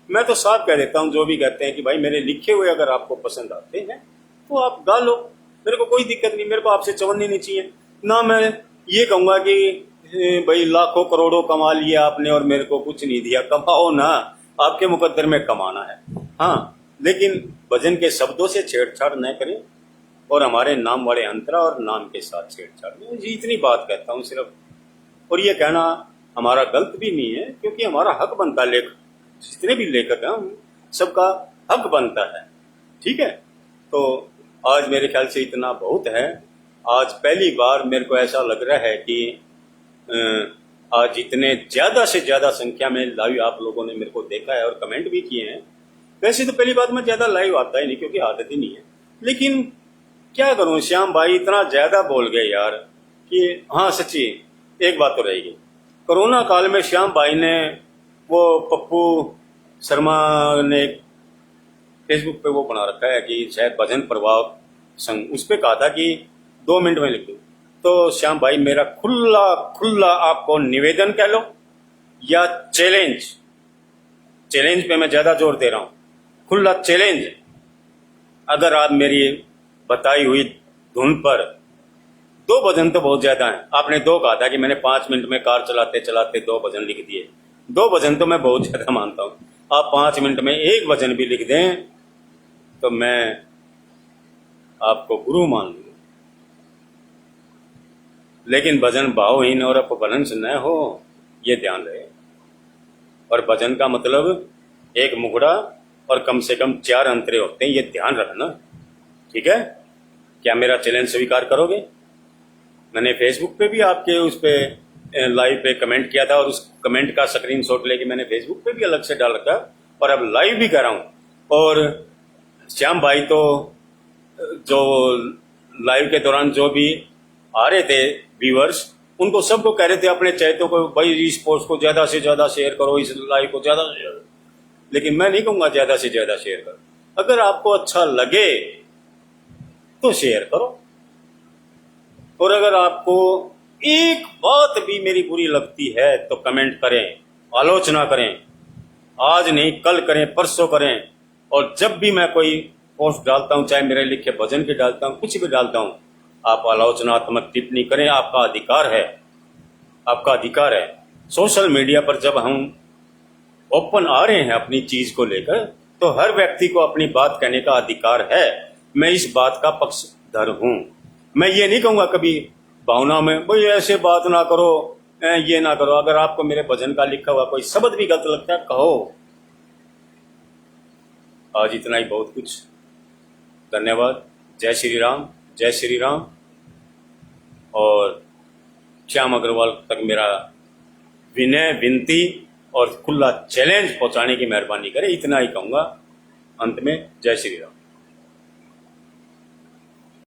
मैं तो साफ कह देता हूँ, जो भी कहते हैं कि भाई मेरे लिखे हुए अगर आपको पसंद आते हैं तो आप गा लो, मेरे को कोई दिक्कत नहीं। मेरे को आपसे चवन्नी नहीं चाहिए ना। मैं ये कहूँगा कि भाई लाखों करोड़ों कमा लिया आपने और मेरे को कुछ नहीं दिया। कमाओ ना, आपके मुकद्दर में कमाना है। हाँ, लेकिन भजन के शब्दों से छेड़छाड़ न करें और हमारे नाम वाले अंतरा और नाम के साथ छेड़छाड़ नहीं। जी इतनी बात कहता हूँ सिर्फ। और ये कहना हमारा गलत भी नहीं है, क्योंकि हमारा हक बनता है, लेखक जितने भी लेखक हैं हम सबका हक बनता है। ठीक है, तो आज मेरे ख्याल से इतना बहुत है। आज पहली बार मेरे को ऐसा लग रहा है कि आज इतने ज़्यादा से ज़्यादा संख्या में लाइव आप लोगों ने मेरे को देखा है और कमेंट भी किए हैं। वैसे तो पहली बात मैं ज़्यादा लाइव आता ही नहीं, क्योंकि आदत ही नहीं है, लेकिन क्या करूं, श्याम भाई इतना ज़्यादा बोल गए यार कि हाँ सच्ची एक बात तो रहेगी। कोरोना काल में श्याम भाई ने वो पप्पू शर्मा ने फेसबुक पे वो बना रखा है कि शायद भजन प्रभाव संघ, उस पर कहा था कि 2 मिनट में लिख दूं। तो श्याम भाई मेरा खुला खुला आपको निवेदन कह लो या चैलेंज पे मैं ज़्यादा जोर दे रहा हूँ, खुला चैलेंज। अगर आप मेरी बताई हुई धुन पर 2 भजन तो बहुत ज्यादा हैं, आपने 2 कहा था कि मैंने 5 मिनट में कार चलाते चलाते 2 भजन लिख दिए। 2 भजन तो मैं बहुत ज्यादा मानता हूँ। आप 5 मिनट में 1 भजन भी लिख दें तो मैं आपको गुरु मान लूँ। लेकिन भजन भावहीन और अपभ्रंश न हो, ये ध्यान रहे। और भजन का मतलब एक मुखड़ा और कम से कम 4 अंतरे होते हैं, ये ध्यान रखना। ठीक है, क्या मेरा चैलेंज स्वीकार करोगे? मैंने फेसबुक पे भी आपके उस पे लाइव पे कमेंट किया था और उस कमेंट का स्क्रीनशॉट लेके मैंने फेसबुक पे भी अलग से डाल रखा और अब लाइव भी कर रहा हूँ। और श्याम भाई तो जो लाइव के दौरान जो भी आ रहे थे व्यूअर्स, उनको सबको कह रहे थे अपने चैतों को, भाई इस पोस्ट को ज़्यादा से ज़्यादा शेयर करो, इस लाइव को ज़्यादा से ज़्यादा। लेकिन मैं नहीं कहूँगा ज़्यादा से ज़्यादा शेयर करो। अगर आपको अच्छा लगे तो शेयर करो, और अगर आपको एक बात भी मेरी बुरी लगती है तो कमेंट करें, आलोचना करें। आज नहीं कल करें, परसों करें। और जब भी मैं कोई पोस्ट डालता हूं, चाहे मेरे लिखे भजन के डालता हूं, कुछ भी डालता हूं, आप आलोचनात्मक टिप्पणी करें, आपका अधिकार है, आपका अधिकार है। सोशल मीडिया पर जब हम ओपन आ रहे हैं अपनी चीज को लेकर, तो हर व्यक्ति को अपनी बात कहने का अधिकार है। मैं इस बात का पक्षधर हूं। मैं ये नहीं कहूंगा कभी भावना में, भाई ऐसे बात ना करो, ये ना करो। अगर आपको मेरे भजन का लिखा हुआ कोई शब्द भी गलत लगता है, कहो। आज इतना ही बहुत कुछ। धन्यवाद। जय श्री राम, जय श्री राम। और श्याम अग्रवाल तक मेरा विनय, विनती और खुला चैलेंज पहुंचाने की मेहरबानी करें, इतना ही कहूंगा अंत में। जय श्री राम।